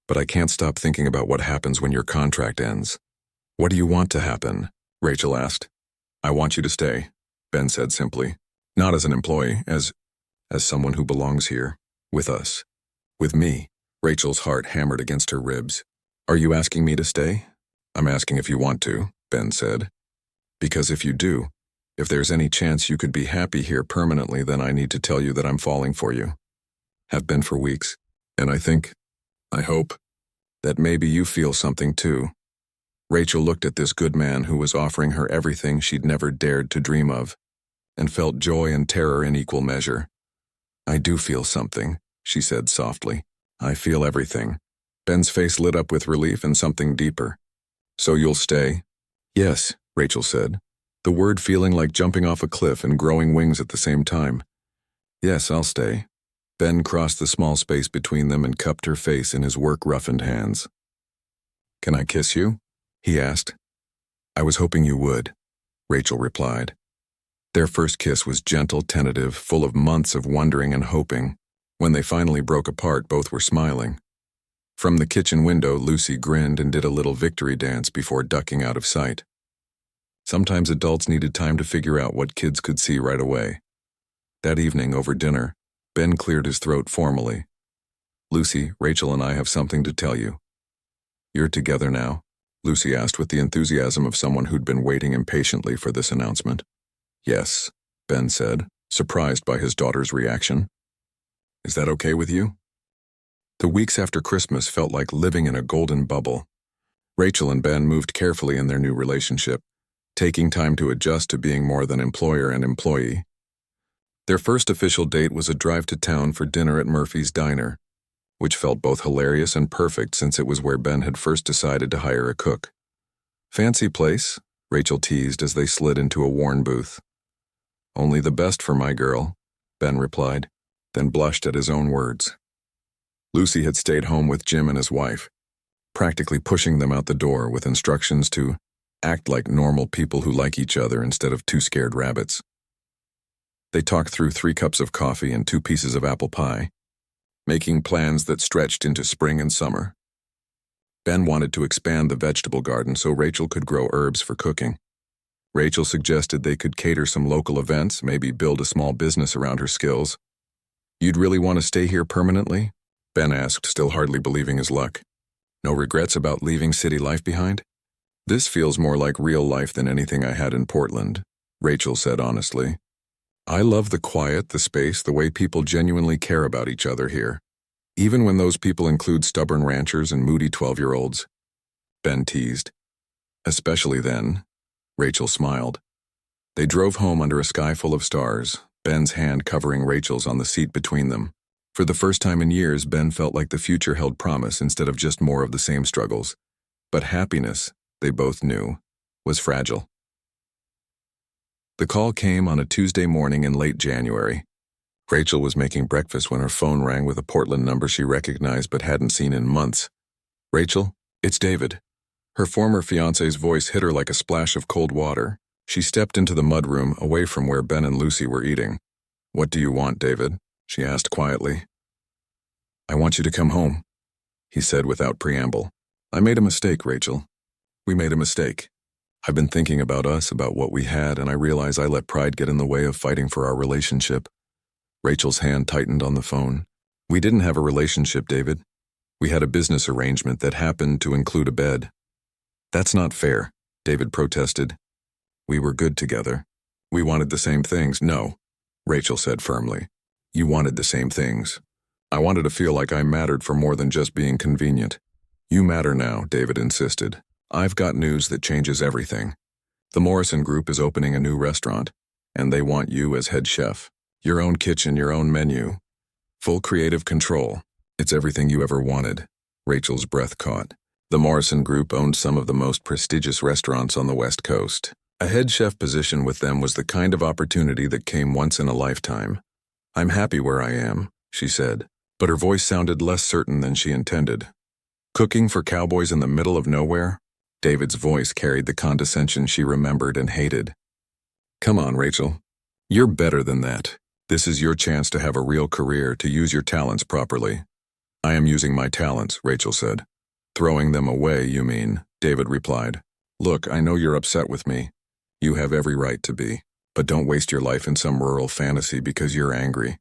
But I can't stop thinking about what happens when your contract ends. What do you want to happen? Rachel asked. I want you to stay, Ben said simply. Not as an employee, as someone who belongs here, with us. With me. Rachel's heart hammered against her ribs. Are you asking me to stay? I'm asking if you want to, Ben said. Because if you do, if there's any chance you could be happy here permanently, then I need to tell you that I'm falling for you. Have been for weeks. And I hope, that maybe you feel something too. Rachel looked at this good man who was offering her everything she'd never dared to dream of, and felt joy and terror in equal measure. I do feel something, she said softly. I feel everything. Ben's face lit up with relief and something deeper. So you'll stay? Yes, Rachel said, the word feeling like jumping off a cliff and growing wings at the same time. Yes, I'll stay. Ben crossed the small space between them and cupped her face in his work-roughened hands. Can I kiss you? He asked. I was hoping you would, Rachel replied. Their first kiss was gentle, tentative, full of months of wondering and hoping. When they finally broke apart, both were smiling. From the kitchen window, Lucy grinned and did a little victory dance before ducking out of sight. Sometimes adults needed time to figure out what kids could see right away. That evening, over dinner, Ben cleared his throat formally. Lucy, Rachel and I have something to tell you. You're together now. Lucy asked with the enthusiasm of someone who'd been waiting impatiently for this announcement. Yes, Ben said, surprised by his daughter's reaction. Is that okay with you? The weeks after Christmas felt like living in a golden bubble. Rachel and Ben moved carefully in their new relationship, taking time to adjust to being more than employer and employee. Their first official date was a drive to town for dinner at Murphy's Diner, which felt both hilarious and perfect since it was where Ben had first decided to hire a cook. Fancy place, Rachel teased as they slid into a worn booth. Only the best for my girl, Ben replied, then blushed at his own words. Lucy had stayed home with Jim and his wife, practically pushing them out the door with instructions to act like normal people who like each other instead of two scared rabbits. They talked through 3 cups of coffee and 2 pieces of apple pie, making plans that stretched into spring and summer. Ben wanted to expand the vegetable garden so Rachel could grow herbs for cooking. Rachel suggested they could cater some local events, maybe build a small business around her skills. You'd really want to stay here permanently? Ben asked, still hardly believing his luck. No regrets about leaving city life behind? This feels more like real life than anything I had in Portland, Rachel said honestly. I love the quiet, the space, the way people genuinely care about each other here, even when those people include stubborn ranchers and moody 12-year-olds. Ben teased. Especially then, Rachel smiled. They drove home under a sky full of stars, Ben's hand covering Rachel's on the seat between them. For the first time in years, Ben felt like the future held promise instead of just more of the same struggles. But happiness, they both knew, was fragile. The call came on a Tuesday morning in late January. Rachel was making breakfast when her phone rang with a Portland number she recognized but hadn't seen in months. Rachel, it's David. Her former fiancé's voice hit her like a splash of cold water. She stepped into the mudroom, away from where Ben and Lucy were eating. What do you want, David? She asked quietly. I want you to come home, he said without preamble. I made a mistake, Rachel. We made a mistake. I've been thinking about us, about what we had, and I realize I let pride get in the way of fighting for our relationship. Rachel's hand tightened on the phone. We didn't have a relationship, David. We had a business arrangement that happened to include a bed. That's not fair, David protested. We were good together. We wanted the same things. No, Rachel said firmly. You wanted the same things. I wanted to feel like I mattered for more than just being convenient. You matter now, David insisted. I've got news that changes everything. The Morrison Group is opening a new restaurant, and they want you as head chef. Your own kitchen, your own menu. Full creative control. It's everything you ever wanted. Rachel's breath caught. The Morrison Group owned some of the most prestigious restaurants on the West Coast. A head chef position with them was the kind of opportunity that came once in a lifetime. I'm happy where I am, she said, but her voice sounded less certain than she intended. Cooking for cowboys in the middle of nowhere? David's voice carried the condescension she remembered and hated. Come on, Rachel. You're better than that. This is your chance to have a real career, to use your talents properly. I am using my talents, Rachel said. Throwing them away, you mean, David replied. Look, I know you're upset with me. You have every right to be. But don't waste your life in some rural fantasy because you're angry.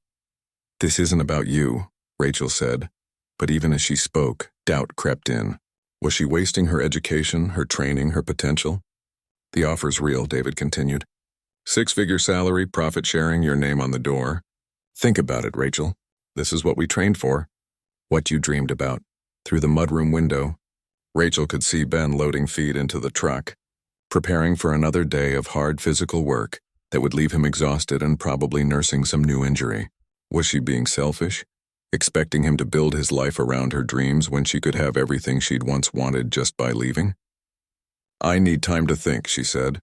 This isn't about you, Rachel said. But even as she spoke, doubt crept in. Was she wasting her education, her training, her potential? The offer's real, David continued. 6-figure salary, profit sharing, your name on the door. Think about it, Rachel. This is what we trained for. What you dreamed about. Through the mudroom window, Rachel could see Ben loading feed into the truck, preparing for another day of hard physical work that would leave him exhausted and probably nursing some new injury. Was she being selfish? Expecting him to build his life around her dreams when she could have everything she'd once wanted just by leaving? I need time to think, she said.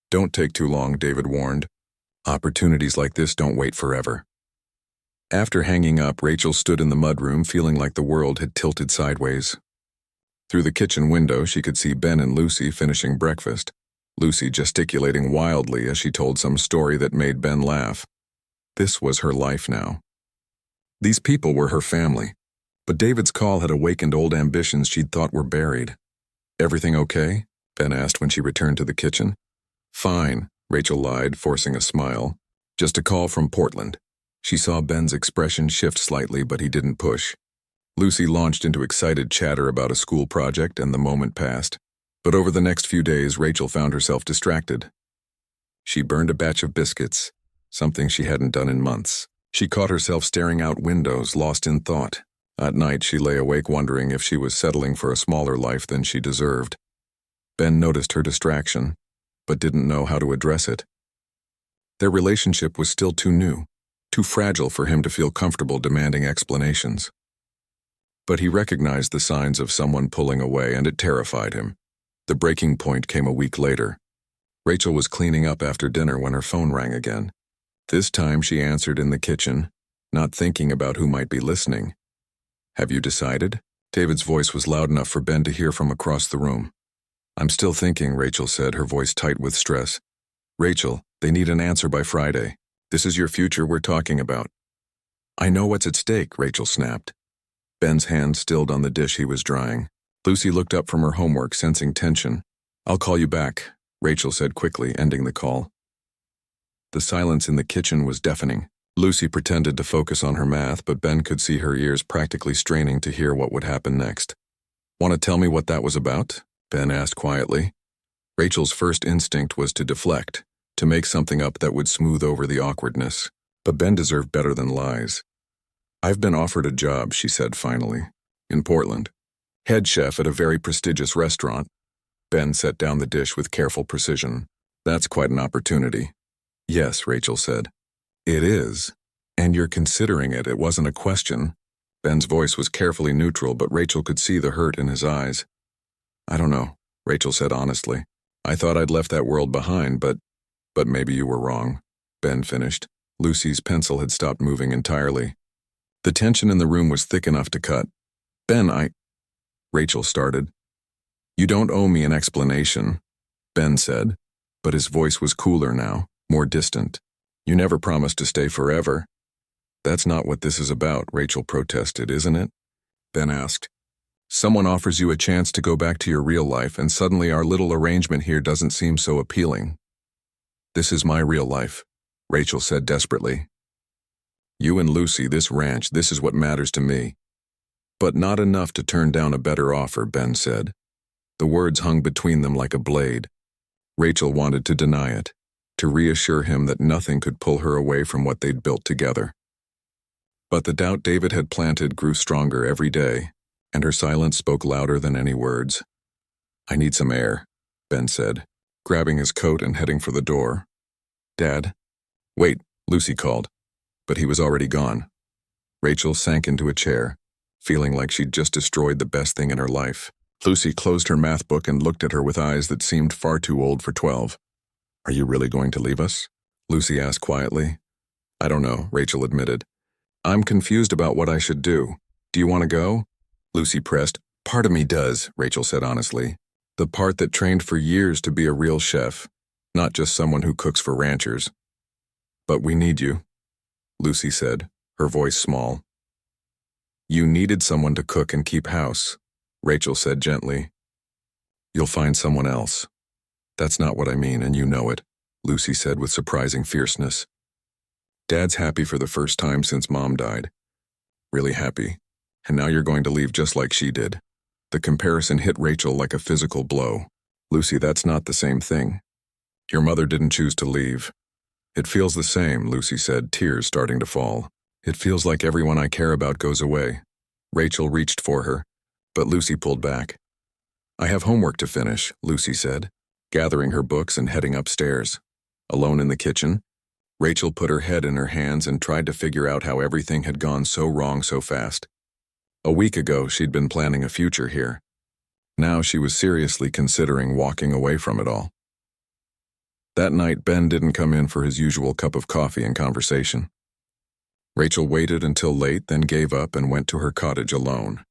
Don't take too long, David warned. Opportunities like this don't wait forever. After hanging up, Rachel stood in the mudroom feeling like the world had tilted sideways. Through the kitchen window, she could see Ben and Lucy finishing breakfast, Lucy gesticulating wildly as she told some story that made Ben laugh. This was her life now. These people were her family, but David's call had awakened old ambitions she'd thought were buried. Everything okay? Ben asked when she returned to the kitchen. Fine, Rachel lied, forcing a smile. Just a call from Portland. She saw Ben's expression shift slightly, but he didn't push. Lucy launched into excited chatter about a school project, and the moment passed. But over the next few days, Rachel found herself distracted. She burned a batch of biscuits, something she hadn't done in months. She caught herself staring out windows, lost in thought. At night, she lay awake wondering if she was settling for a smaller life than she deserved. Ben noticed her distraction, but didn't know how to address it. Their relationship was still too new, too fragile for him to feel comfortable demanding explanations. But he recognized the signs of someone pulling away, and it terrified him. The breaking point came a week later. Rachel was cleaning up after dinner when her phone rang again. This time she answered in the kitchen, not thinking about who might be listening. "Have you decided?" David's voice was loud enough for Ben to hear from across the room. "I'm still thinking," Rachel said, her voice tight with stress. "Rachel, they need an answer by Friday. This is your future we're talking about." "I know what's at stake," Rachel snapped. Ben's hand stilled on the dish he was drying. Lucy looked up from her homework, sensing tension. "I'll call you back," Rachel said quickly, ending the call. The silence in the kitchen was deafening. Lucy pretended to focus on her math, but Ben could see her ears practically straining to hear what would happen next. "Want to tell me what that was about?" Ben asked quietly. Rachel's first instinct was to deflect, to make something up that would smooth over the awkwardness. But Ben deserved better than lies. "I've been offered a job," she said finally, "in Portland. Head chef at a very prestigious restaurant." Ben set down the dish with careful precision. "That's quite an opportunity." "Yes," Rachel said. "It is. And you're considering it. It wasn't a question." Ben's voice was carefully neutral, but Rachel could see the hurt in his eyes. "I don't know," Rachel said honestly. "I thought I'd left that world behind, but maybe you were wrong," Ben finished. Lucy's pencil had stopped moving entirely. The tension in the room was thick enough to cut. "Ben, Rachel started. "You don't owe me an explanation," Ben said, but his voice was cooler now, more distant. "You never promised to stay forever." "That's not what this is about," Rachel protested, "isn't it?" Ben asked. "Someone offers you a chance to go back to your real life, and suddenly our little arrangement here doesn't seem so appealing." "This is my real life," Rachel said desperately. "You and Lucy, this ranch, this is what matters to me." "But not enough to turn down a better offer," Ben said. The words hung between them like a blade. Rachel wanted to deny it, to reassure him that nothing could pull her away from what they'd built together. But the doubt David had planted grew stronger every day, and her silence spoke louder than any words. "I need some air," Ben said, grabbing his coat and heading for the door. "Dad?" "Wait," Lucy called, but he was already gone. Rachel sank into a chair, feeling like she'd just destroyed the best thing in her life. Lucy closed her math book and looked at her with eyes that seemed far too old for 12. "Are you really going to leave us?" Lucy asked quietly. "I don't know," Rachel admitted. "I'm confused about what I should do. Do you want to go?" Lucy pressed. "Part of me does," Rachel said honestly. "The part that trained for years to be a real chef, not just someone who cooks for ranchers." "But we need you," Lucy said, her voice small. "You needed someone to cook and keep house," Rachel said gently. "You'll find someone else." "That's not what I mean, and you know it," Lucy said with surprising fierceness. "Dad's happy for the first time since Mom died. Really happy. And now you're going to leave just like she did." The comparison hit Rachel like a physical blow. "Lucy, that's not the same thing. Your mother didn't choose to leave." "It feels the same," Lucy said, tears starting to fall. "It feels like everyone I care about goes away." Rachel reached for her, but Lucy pulled back. "I have homework to finish," Lucy said, gathering her books and heading upstairs. Alone in the kitchen, Rachel put her head in her hands and tried to figure out how everything had gone so wrong so fast. A week ago, she'd been planning a future here. Now she was seriously considering walking away from it all. That night, Ben didn't come in for his usual cup of coffee and conversation. Rachel waited until late, then gave up and went to her cottage alone.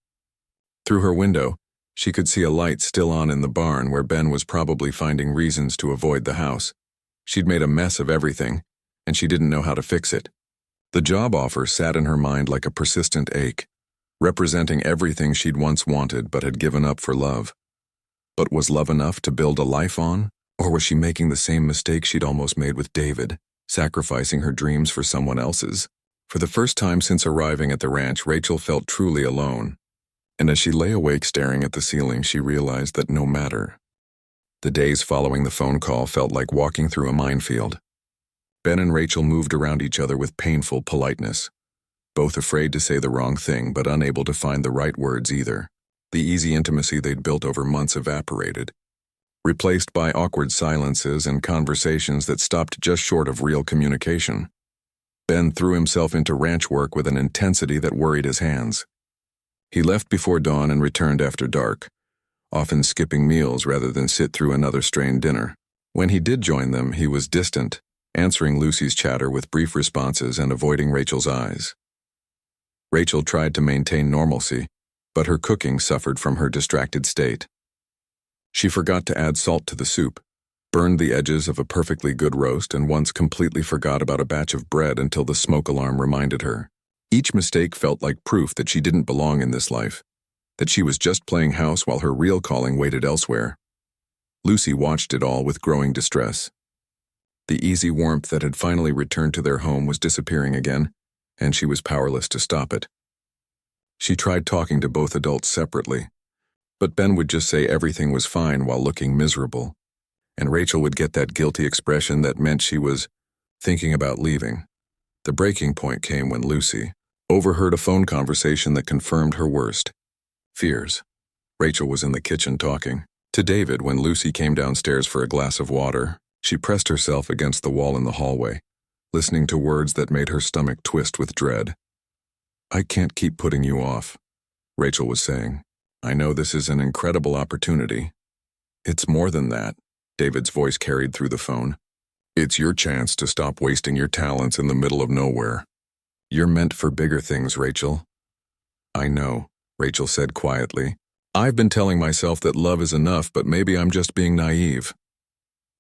Through her window, she could see a light still on in the barn where Ben was probably finding reasons to avoid the house. She'd made a mess of everything, and she didn't know how to fix it. The job offer sat in her mind like a persistent ache, representing everything she'd once wanted but had given up for love. But was love enough to build a life on? Or was she making the same mistake she'd almost made with David, sacrificing her dreams for someone else's? For the first time since arriving at the ranch, Rachel felt truly alone. And as she lay awake staring at the ceiling, she realized that no matter The days following the phone call felt like walking through a minefield. Ben and Rachel moved around each other with painful politeness, both afraid to say the wrong thing but unable to find the right words either. The easy intimacy they'd built over months evaporated, replaced by awkward silences and conversations that stopped just short of real communication. Ben threw himself into ranch work with an intensity that worried his hands. He left before dawn and returned after dark, often skipping meals rather than sit through another strained dinner. When he did join them, he was distant, answering Lucy's chatter with brief responses and avoiding Rachel's eyes. Rachel tried to maintain normalcy, but her cooking suffered from her distracted state. She forgot to add salt to the soup, burned the edges of a perfectly good roast, and once completely forgot about a batch of bread until the smoke alarm reminded her. Each mistake felt like proof that she didn't belong in this life, that she was just playing house while her real calling waited elsewhere. Lucy watched it all with growing distress. The easy warmth that had finally returned to their home was disappearing again, and she was powerless to stop it. She tried talking to both adults separately, but Ben would just say everything was fine while looking miserable, and Rachel would get that guilty expression that meant she was thinking about leaving. The breaking point came when Lucy overheard a phone conversation that confirmed her worst fears. Rachel was in the kitchen talking to David when Lucy came downstairs for a glass of water. She pressed herself against the wall in the hallway, listening to words that made her stomach twist with dread. "I can't keep putting you off," Rachel was saying. "I know this is an incredible opportunity." "It's more than that," David's voice carried through the phone. "It's your chance to stop wasting your talents in the middle of nowhere. You're meant for bigger things, Rachel." "I know," Rachel said quietly. "I've been telling myself that love is enough, but maybe I'm just being naive."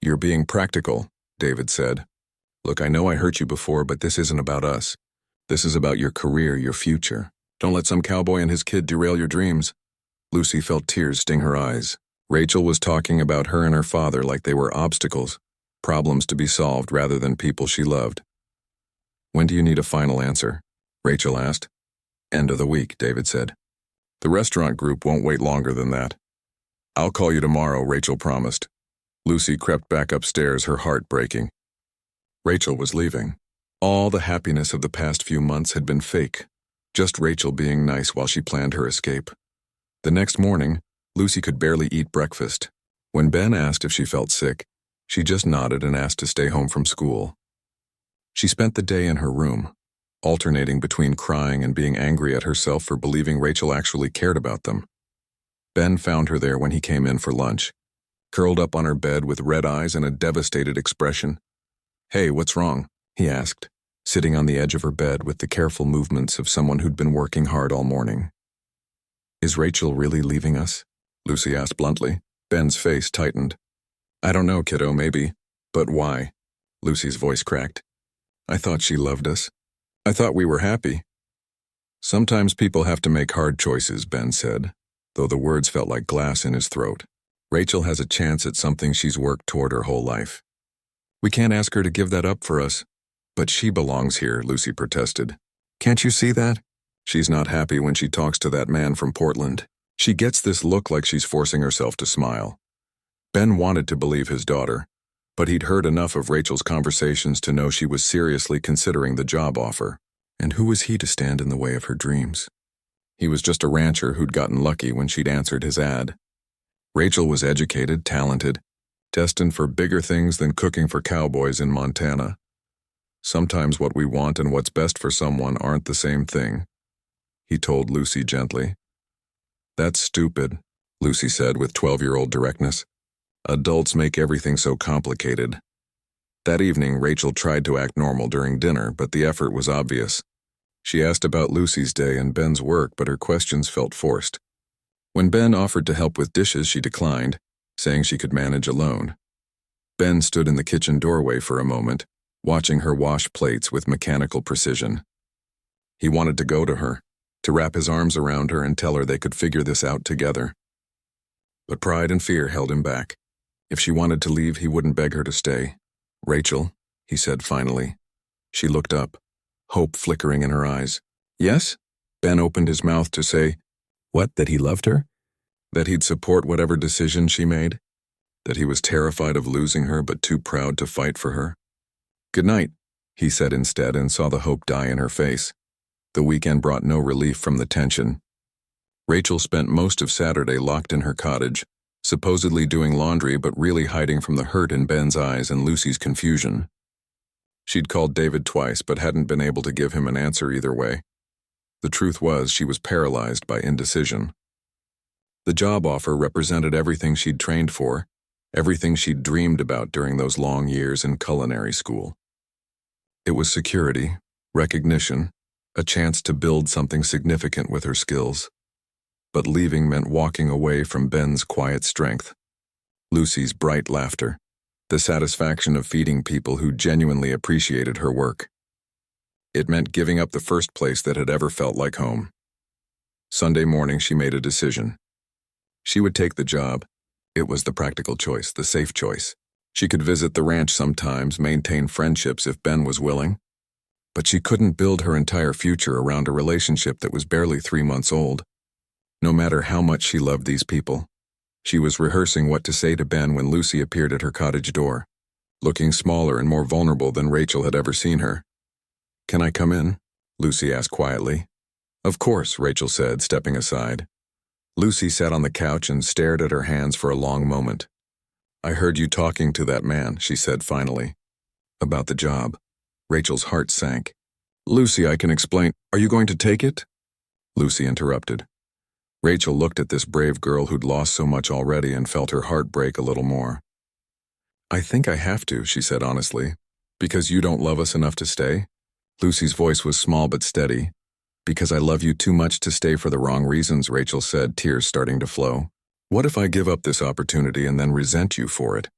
"You're being practical," David said. "Look, I know I hurt you before, but this isn't about us. This is about your career, your future. Don't let some cowboy and his kid derail your dreams." Lucy felt tears sting her eyes. Rachel was talking about her and her father like they were obstacles, problems to be solved rather than people she loved. "When do you need a final answer?" Rachel asked. "End of the week," David said. "The restaurant group won't wait longer than that." "I'll call you tomorrow," Rachel promised. Lucy crept back upstairs, her heart breaking. Rachel was leaving. All the happiness of the past few months had been fake, just Rachel being nice while she planned her escape. The next morning, Lucy could barely eat breakfast. When Ben asked if she felt sick, she just nodded and asked to stay home from school. She spent the day in her room, alternating between crying and being angry at herself for believing Rachel actually cared about them. Ben found her there when he came in for lunch, curled up on her bed with red eyes and a devastated expression. "Hey, what's wrong?" he asked, sitting on the edge of her bed with the careful movements of someone who'd been working hard all morning. "Is Rachel really leaving us?" Lucy asked bluntly. Ben's face tightened. "I don't know, kiddo, maybe. But why?" Lucy's voice cracked. "I thought she loved us. I thought we were happy." "Sometimes people have to make hard choices," Ben said, though the words felt like glass in his throat. "Rachel has a chance at something she's worked toward her whole life. We can't ask her to give that up for us." "But she belongs here," Lucy protested. "Can't you see that? She's not happy when she talks to that man from Portland. She gets this look like she's forcing herself to smile." Ben wanted to believe his daughter, but he'd heard enough of Rachel's conversations to know she was seriously considering the job offer. And who was he to stand in the way of her dreams? He was just a rancher who'd gotten lucky when she'd answered his ad. Rachel was educated, talented, destined for bigger things than cooking for cowboys in Montana. Sometimes what we want and what's best for someone aren't the same thing, he told Lucy gently. "That's stupid," Lucy said with 12-year-old directness. "Adults make everything so complicated." That evening, Rachel tried to act normal during dinner, but the effort was obvious. She asked about Lucy's day and Ben's work, but her questions felt forced. When Ben offered to help with dishes, she declined, saying she could manage alone. Ben stood in the kitchen doorway for a moment, watching her wash plates with mechanical precision. He wanted to go to her, to wrap his arms around her and tell her they could figure this out together. But pride and fear held him back. If she wanted to leave, he wouldn't beg her to stay. "Rachel," he said finally. She looked up, hope flickering in her eyes. "Yes?" Ben opened his mouth to say, "What, that he loved her? That he'd support whatever decision she made?" that he was terrified of losing her but too proud to fight for her? "Good night," he said instead, and saw the hope die in her face. The weekend brought no relief from the tension. Rachel spent most of Saturday locked in her cottage, supposedly doing laundry but really hiding from the hurt in Ben's eyes and Lucy's confusion. She'd called David twice but hadn't been able to give him an answer either way. The truth was she was paralyzed by indecision. The job offer represented everything she'd trained for, everything she'd dreamed about during those long years in culinary school. It was security, recognition, a chance to build something significant with her skills. But leaving meant walking away from Ben's quiet strength, Lucy's bright laughter, the satisfaction of feeding people who genuinely appreciated her work. It meant giving up the first place that had ever felt like home. Sunday morning she made a decision. She would take the job. It was the practical choice, the safe choice. She could visit the ranch sometimes, maintain friendships if Ben was willing. But she couldn't build her entire future around a relationship that was barely 3 months old. No matter how much she loved these people. She was rehearsing what to say to Ben when Lucy appeared at her cottage door, looking smaller and more vulnerable than Rachel had ever seen her. "Can I come in?" Lucy asked quietly. "Of course," Rachel said, stepping aside. Lucy sat on the couch and stared at her hands for a long moment. "I heard you talking to that man," she said finally. "About the job." Rachel's heart sank. "Lucy, I can explain. Are you going to take it?" Lucy interrupted. Rachel looked at this brave girl who'd lost so much already and felt her heart break a little more. "I think I have to," she said honestly. "Because you don't love us enough to stay?" Lucy's voice was small but steady. "Because I love you too much to stay for the wrong reasons," Rachel said, tears starting to flow. "What if I give up this opportunity and then resent you for it?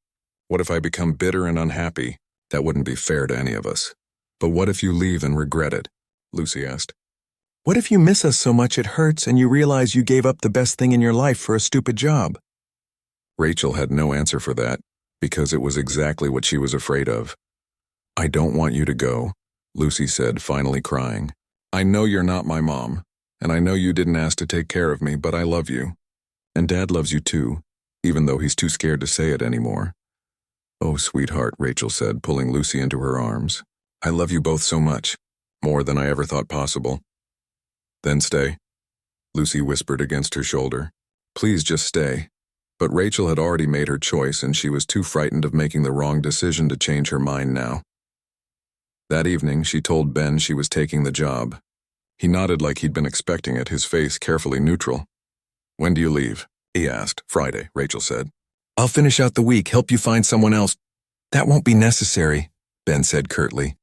What if I become bitter and unhappy? That wouldn't be fair to any of us. But what if you leave and regret it?" Lucy asked. "What if you miss us so much it hurts and you realize you gave up the best thing in your life for a stupid job?" Rachel had no answer for that, because it was exactly what she was afraid of. "I don't want you to go," Lucy said, finally crying. "I know you're not my mom, and I know you didn't ask to take care of me, but I love you. And Dad loves you too, even though he's too scared to say it anymore." "Oh, sweetheart," Rachel said, pulling Lucy into her arms. "I love you both so much, more than I ever thought possible." "Then stay," Lucy whispered against her shoulder. "Please just stay." But Rachel had already made her choice, and she was too frightened of making the wrong decision to change her mind now. That evening, she told Ben she was taking the job. He nodded like he'd been expecting it, his face carefully neutral. "When do you leave?" he asked. "Friday," Rachel said. "I'll finish out the week, help you find someone else." "That won't be necessary," Ben said curtly.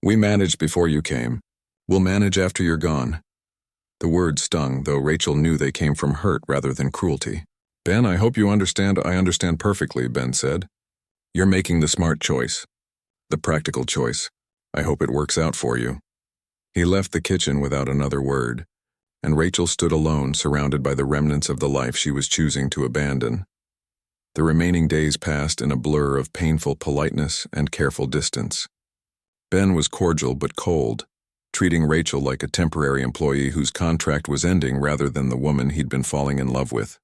"We managed before you came. We'll manage after you're gone." The words stung, though Rachel knew they came from hurt rather than cruelty. "Ben, I hope you understand." "I understand perfectly," Ben said. "You're making the smart choice. The practical choice. I hope it works out for you." He left the kitchen without another word, and Rachel stood alone, surrounded by the remnants of the life she was choosing to abandon. The remaining days passed in a blur of painful politeness and careful distance. Ben was cordial but cold, treating Rachel like a temporary employee whose contract was ending rather than the woman he'd been falling in love with.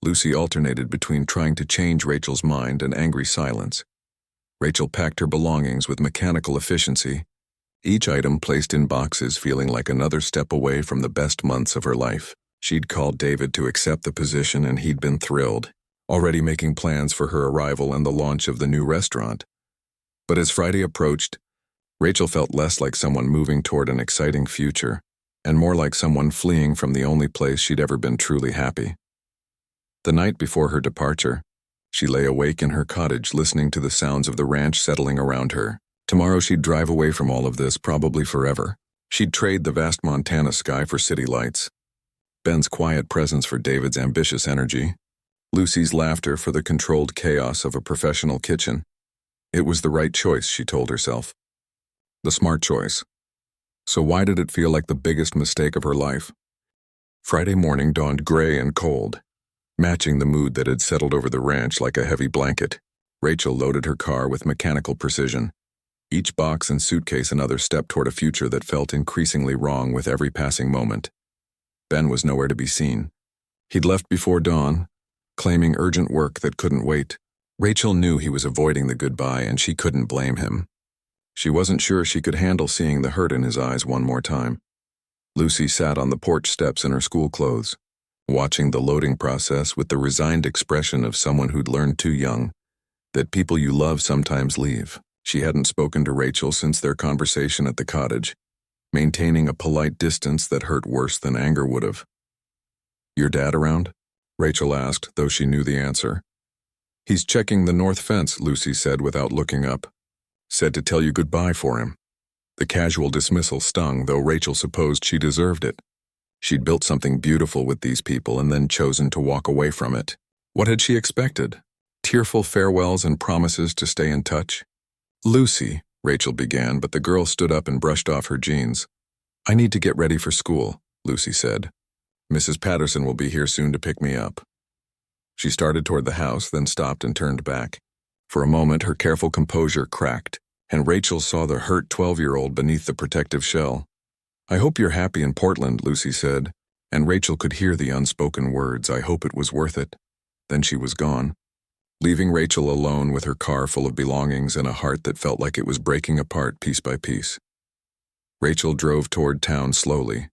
Lucy alternated between trying to change Rachel's mind and angry silence. Rachel packed her belongings with mechanical efficiency, each item placed in boxes feeling like another step away from the best months of her life. She'd called David to accept the position and he'd been thrilled, already making plans for her arrival and the launch of the new restaurant. But as Friday approached, Rachel felt less like someone moving toward an exciting future, and more like someone fleeing from the only place she'd ever been truly happy. The night before her departure, she lay awake in her cottage listening to the sounds of the ranch settling around her. Tomorrow she'd drive away from all of this, probably forever. She'd trade the vast Montana sky for city lights, Ben's quiet presence for David's ambitious energy, Lucy's laughter for the controlled chaos of a professional kitchen. It was the right choice, she told herself. The smart choice. So why did it feel like the biggest mistake of her life? Friday morning dawned gray and cold, matching the mood that had settled over the ranch like a heavy blanket. Rachel loaded her car with mechanical precision, each box and suitcase another step toward a future that felt increasingly wrong with every passing moment. Ben was nowhere to be seen. He'd left before dawn, claiming urgent work that couldn't wait. Rachel knew he was avoiding the goodbye, and she couldn't blame him. She wasn't sure she could handle seeing the hurt in his eyes one more time. Lucy sat on the porch steps in her school clothes, watching the loading process with the resigned expression of someone who'd learned too young that people you love sometimes leave. She hadn't spoken to Rachel since their conversation at the cottage, maintaining a polite distance that hurt worse than anger would have. "Your dad around?" Rachel asked, though she knew the answer. "He's checking the north fence," Lucy said without looking up. "Said to tell you goodbye for him." The casual dismissal stung, though Rachel supposed she deserved it. She'd built something beautiful with these people and then chosen to walk away from it. What had she expected? Tearful farewells and promises to stay in touch? "Lucy," Rachel began, but the girl stood up and brushed off her jeans. "I need to get ready for school," Lucy said. "Mrs. Patterson will be here soon to pick me up." She started toward the house, then stopped and turned back. For a moment, her careful composure cracked, and Rachel saw the hurt 12-year-old beneath the protective shell. "I hope you're happy in Portland," Lucy said, and Rachel could hear the unspoken words, "I hope it was worth it." Then she was gone, leaving Rachel alone with her car full of belongings and a heart that felt like it was breaking apart piece by piece. Rachel drove toward town slowly,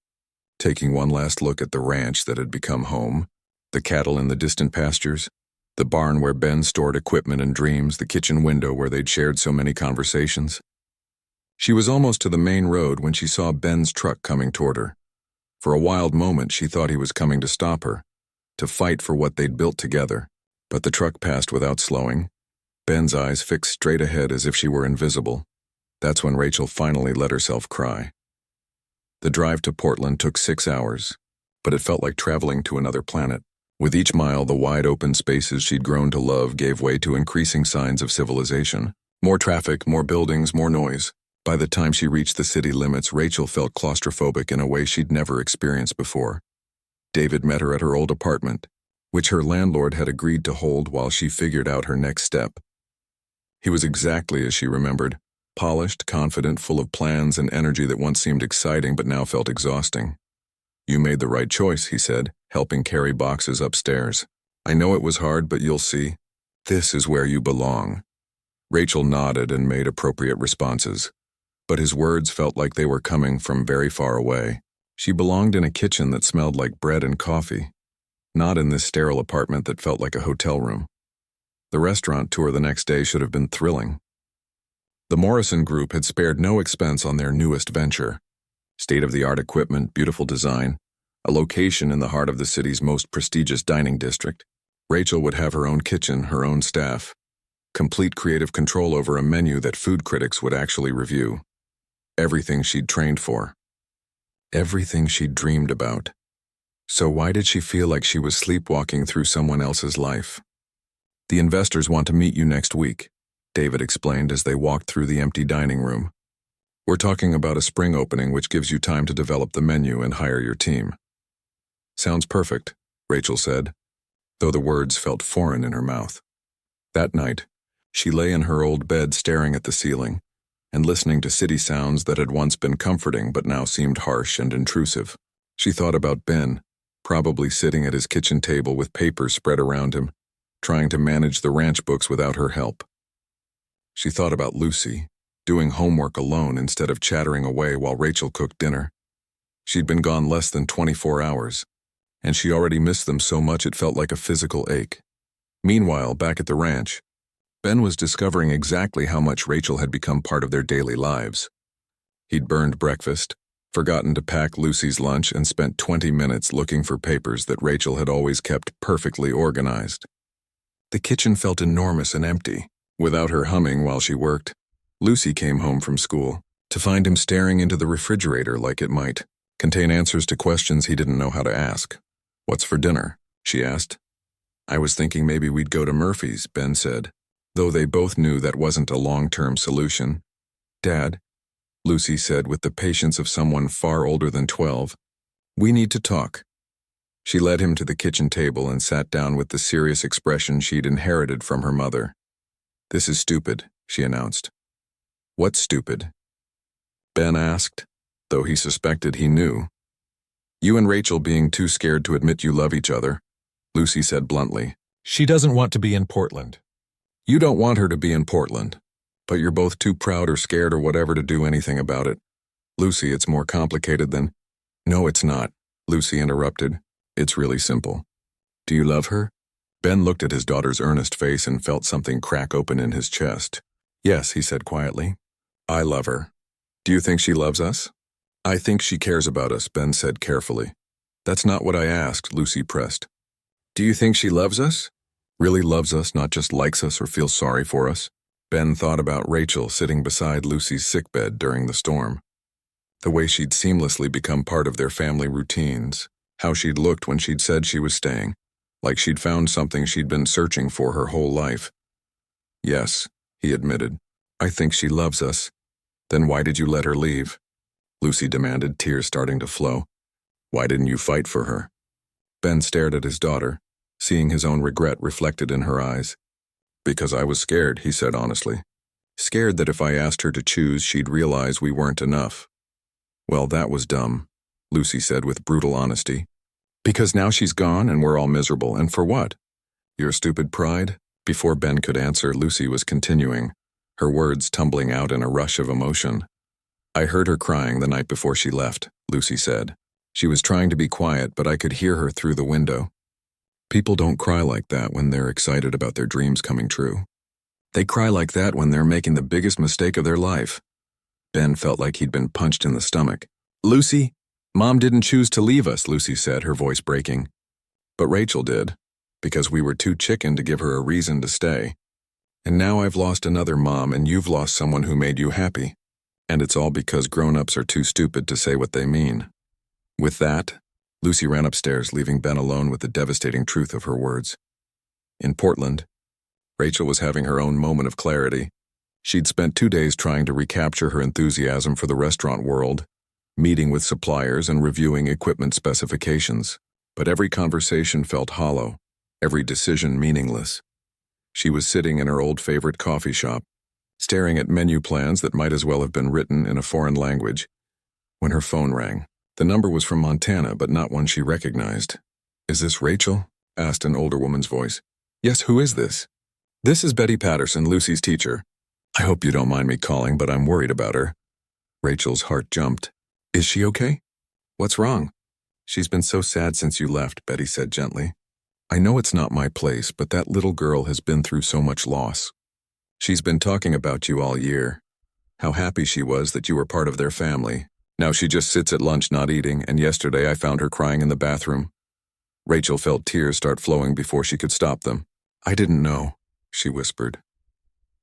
taking one last look at the ranch that had become home, the cattle in the distant pastures, the barn where Ben stored equipment and dreams, the kitchen window where they'd shared so many conversations. She was almost to the main road when she saw Ben's truck coming toward her. For a wild moment, she thought he was coming to stop her, to fight for what they'd built together. But the truck passed without slowing, Ben's eyes fixed straight ahead as if she were invisible. That's when Rachel finally let herself cry. The drive to Portland took 6 hours, but it felt like traveling to another planet. With each mile, the wide open spaces she'd grown to love gave way to increasing signs of civilization. More traffic, more buildings, more noise. By the time she reached the city limits, Rachel felt claustrophobic in a way she'd never experienced before. David met her at her old apartment, which her landlord had agreed to hold while she figured out her next step. He was exactly as she remembered, polished, confident, full of plans and energy that once seemed exciting but now felt exhausting. "You made the right choice," he said, helping carry boxes upstairs. "I know it was hard, but you'll see. This is where you belong." Rachel nodded and made appropriate responses, but his words felt like they were coming from very far away. She belonged in a kitchen that smelled like bread and coffee, not in this sterile apartment that felt like a hotel room. The restaurant tour the next day should have been thrilling. The Morrison Group had spared no expense on their newest venture. State-of-the-art equipment, beautiful design, a location in the heart of the city's most prestigious dining district. Rachel would have her own kitchen, her own staff, complete creative control over a menu that food critics would actually review. Everything she'd trained for. Everything she'd dreamed about. So why did she feel like she was sleepwalking through someone else's life? "The investors want to meet you next week," David explained as they walked through the empty dining room. "We're talking about a spring opening which gives you time to develop the menu and hire your team." "Sounds perfect," Rachel said, though the words felt foreign in her mouth. That night, she lay in her old bed staring at the ceiling and listening to city sounds that had once been comforting but now seemed harsh and intrusive. She thought about Ben, probably sitting at his kitchen table with papers spread around him, trying to manage the ranch books without her help. She thought about Lucy, doing homework alone instead of chattering away while Rachel cooked dinner. She'd been gone less than 24 hours, and she already missed them so much it felt like a physical ache. Meanwhile, back at the ranch, Ben was discovering exactly how much Rachel had become part of their daily lives. He'd burned breakfast, forgotten to pack Lucy's lunch, and spent 20 minutes looking for papers that Rachel had always kept perfectly organized. The kitchen felt enormous and empty. Without her humming while she worked, Lucy came home from school to find him staring into the refrigerator like it might contain answers to questions he didn't know how to ask. "What's for dinner?" she asked. "I was thinking maybe we'd go to Murphy's," Ben said, though they both knew that wasn't a long-term solution. "Dad," Lucy said with the patience of someone far older than 12, "we need to talk." She led him to the kitchen table and sat down with the serious expression she'd inherited from her mother. "This is stupid," she announced. "What's stupid?" Ben asked, though he suspected he knew. "You and Rachel being too scared to admit you love each other," Lucy said bluntly. She doesn't want to be in Portland. You don't want her to be in Portland, but you're both too proud or scared or whatever to do anything about it. Lucy, it's more complicated than— No, it's not, Lucy interrupted. It's really simple. Do you love her? Ben looked at his daughter's earnest face and felt something crack open in his chest. Yes, he said quietly. I love her. Do you think she loves us? I think she cares about us, Ben said carefully. That's not what I asked, Lucy pressed. Do you think she loves us? Really loves us, not just likes us or feels sorry for us? Ben thought about Rachel sitting beside Lucy's sickbed during the storm. The way she'd seamlessly become part of their family routines, how she'd looked when she'd said she was staying, like she'd found something she'd been searching for her whole life. Yes, he admitted. I think she loves us. Then why did you let her leave? Lucy demanded, tears starting to flow. Why didn't you fight for her? Ben stared at his daughter, seeing his own regret reflected in her eyes. Because I was scared, he said honestly. Scared that if I asked her to choose, she'd realize we weren't enough. Well, that was dumb, Lucy said with brutal honesty. Because now she's gone and we're all miserable, and for what? Your stupid pride? Before Ben could answer, Lucy was continuing, her words tumbling out in a rush of emotion. I heard her crying the night before she left, Lucy said. She was trying to be quiet, but I could hear her through the window. People don't cry like that when they're excited about their dreams coming true. They cry like that when they're making the biggest mistake of their life. Ben felt like he'd been punched in the stomach. Lucy, Mom didn't choose to leave us, Lucy said, her voice breaking. But Rachel did, because we were too chicken to give her a reason to stay. And now I've lost another mom and you've lost someone who made you happy. And it's all because grown-ups are too stupid to say what they mean. With that, Lucy ran upstairs, leaving Ben alone with the devastating truth of her words. In Portland, Rachel was having her own moment of clarity. She'd spent 2 days trying to recapture her enthusiasm for the restaurant world, meeting with suppliers and reviewing equipment specifications. But every conversation felt hollow, every decision meaningless. She was sitting in her old favorite coffee shop, staring at menu plans that might as well have been written in a foreign language, when her phone rang. The number was from Montana, but not one she recognized. Is this Rachel? Asked an older woman's voice. Yes, who is this? This is Betty Patterson, Lucy's teacher. I hope you don't mind me calling, but I'm worried about her. Rachel's heart jumped. Is she okay? What's wrong? She's been so sad since you left, Betty said gently. I know it's not my place, but that little girl has been through so much loss. She's been talking about you all year. How happy she was that you were part of their family. Now she just sits at lunch not eating, and yesterday I found her crying in the bathroom. Rachel felt tears start flowing before she could stop them. I didn't know, she whispered.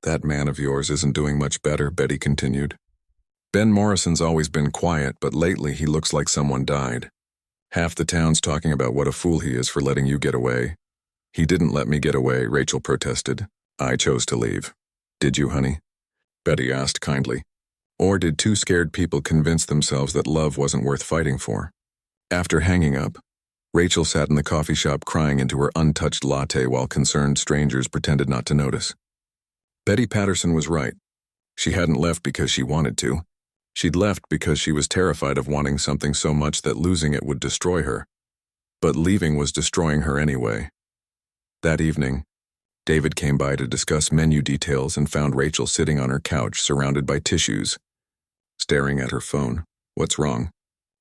That man of yours isn't doing much better, Betty continued. Ben Morrison's always been quiet, but lately he looks like someone died. Half the town's talking about what a fool he is for letting you get away. He didn't let me get away, Rachel protested. I chose to leave. Did you, honey? Betty asked kindly. Or did two scared people convince themselves that love wasn't worth fighting for? After hanging up, Rachel sat in the coffee shop crying into her untouched latte while concerned strangers pretended not to notice. Betty Patterson was right. She hadn't left because she wanted to. She'd left because she was terrified of wanting something so much that losing it would destroy her. But leaving was destroying her anyway. That evening, David came by to discuss menu details and found Rachel sitting on her couch surrounded by tissues, staring at her phone. What's wrong?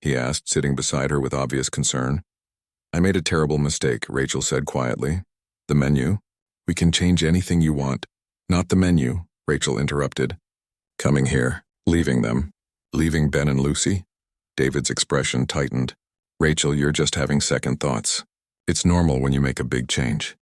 He asked, sitting beside her with obvious concern. I made a terrible mistake, Rachel said quietly. The menu? We can change anything you want. Not the menu, Rachel interrupted. Coming here, leaving them. Leaving Ben and Lucy? David's expression tightened. Rachel, you're just having second thoughts. It's normal when you make a big change.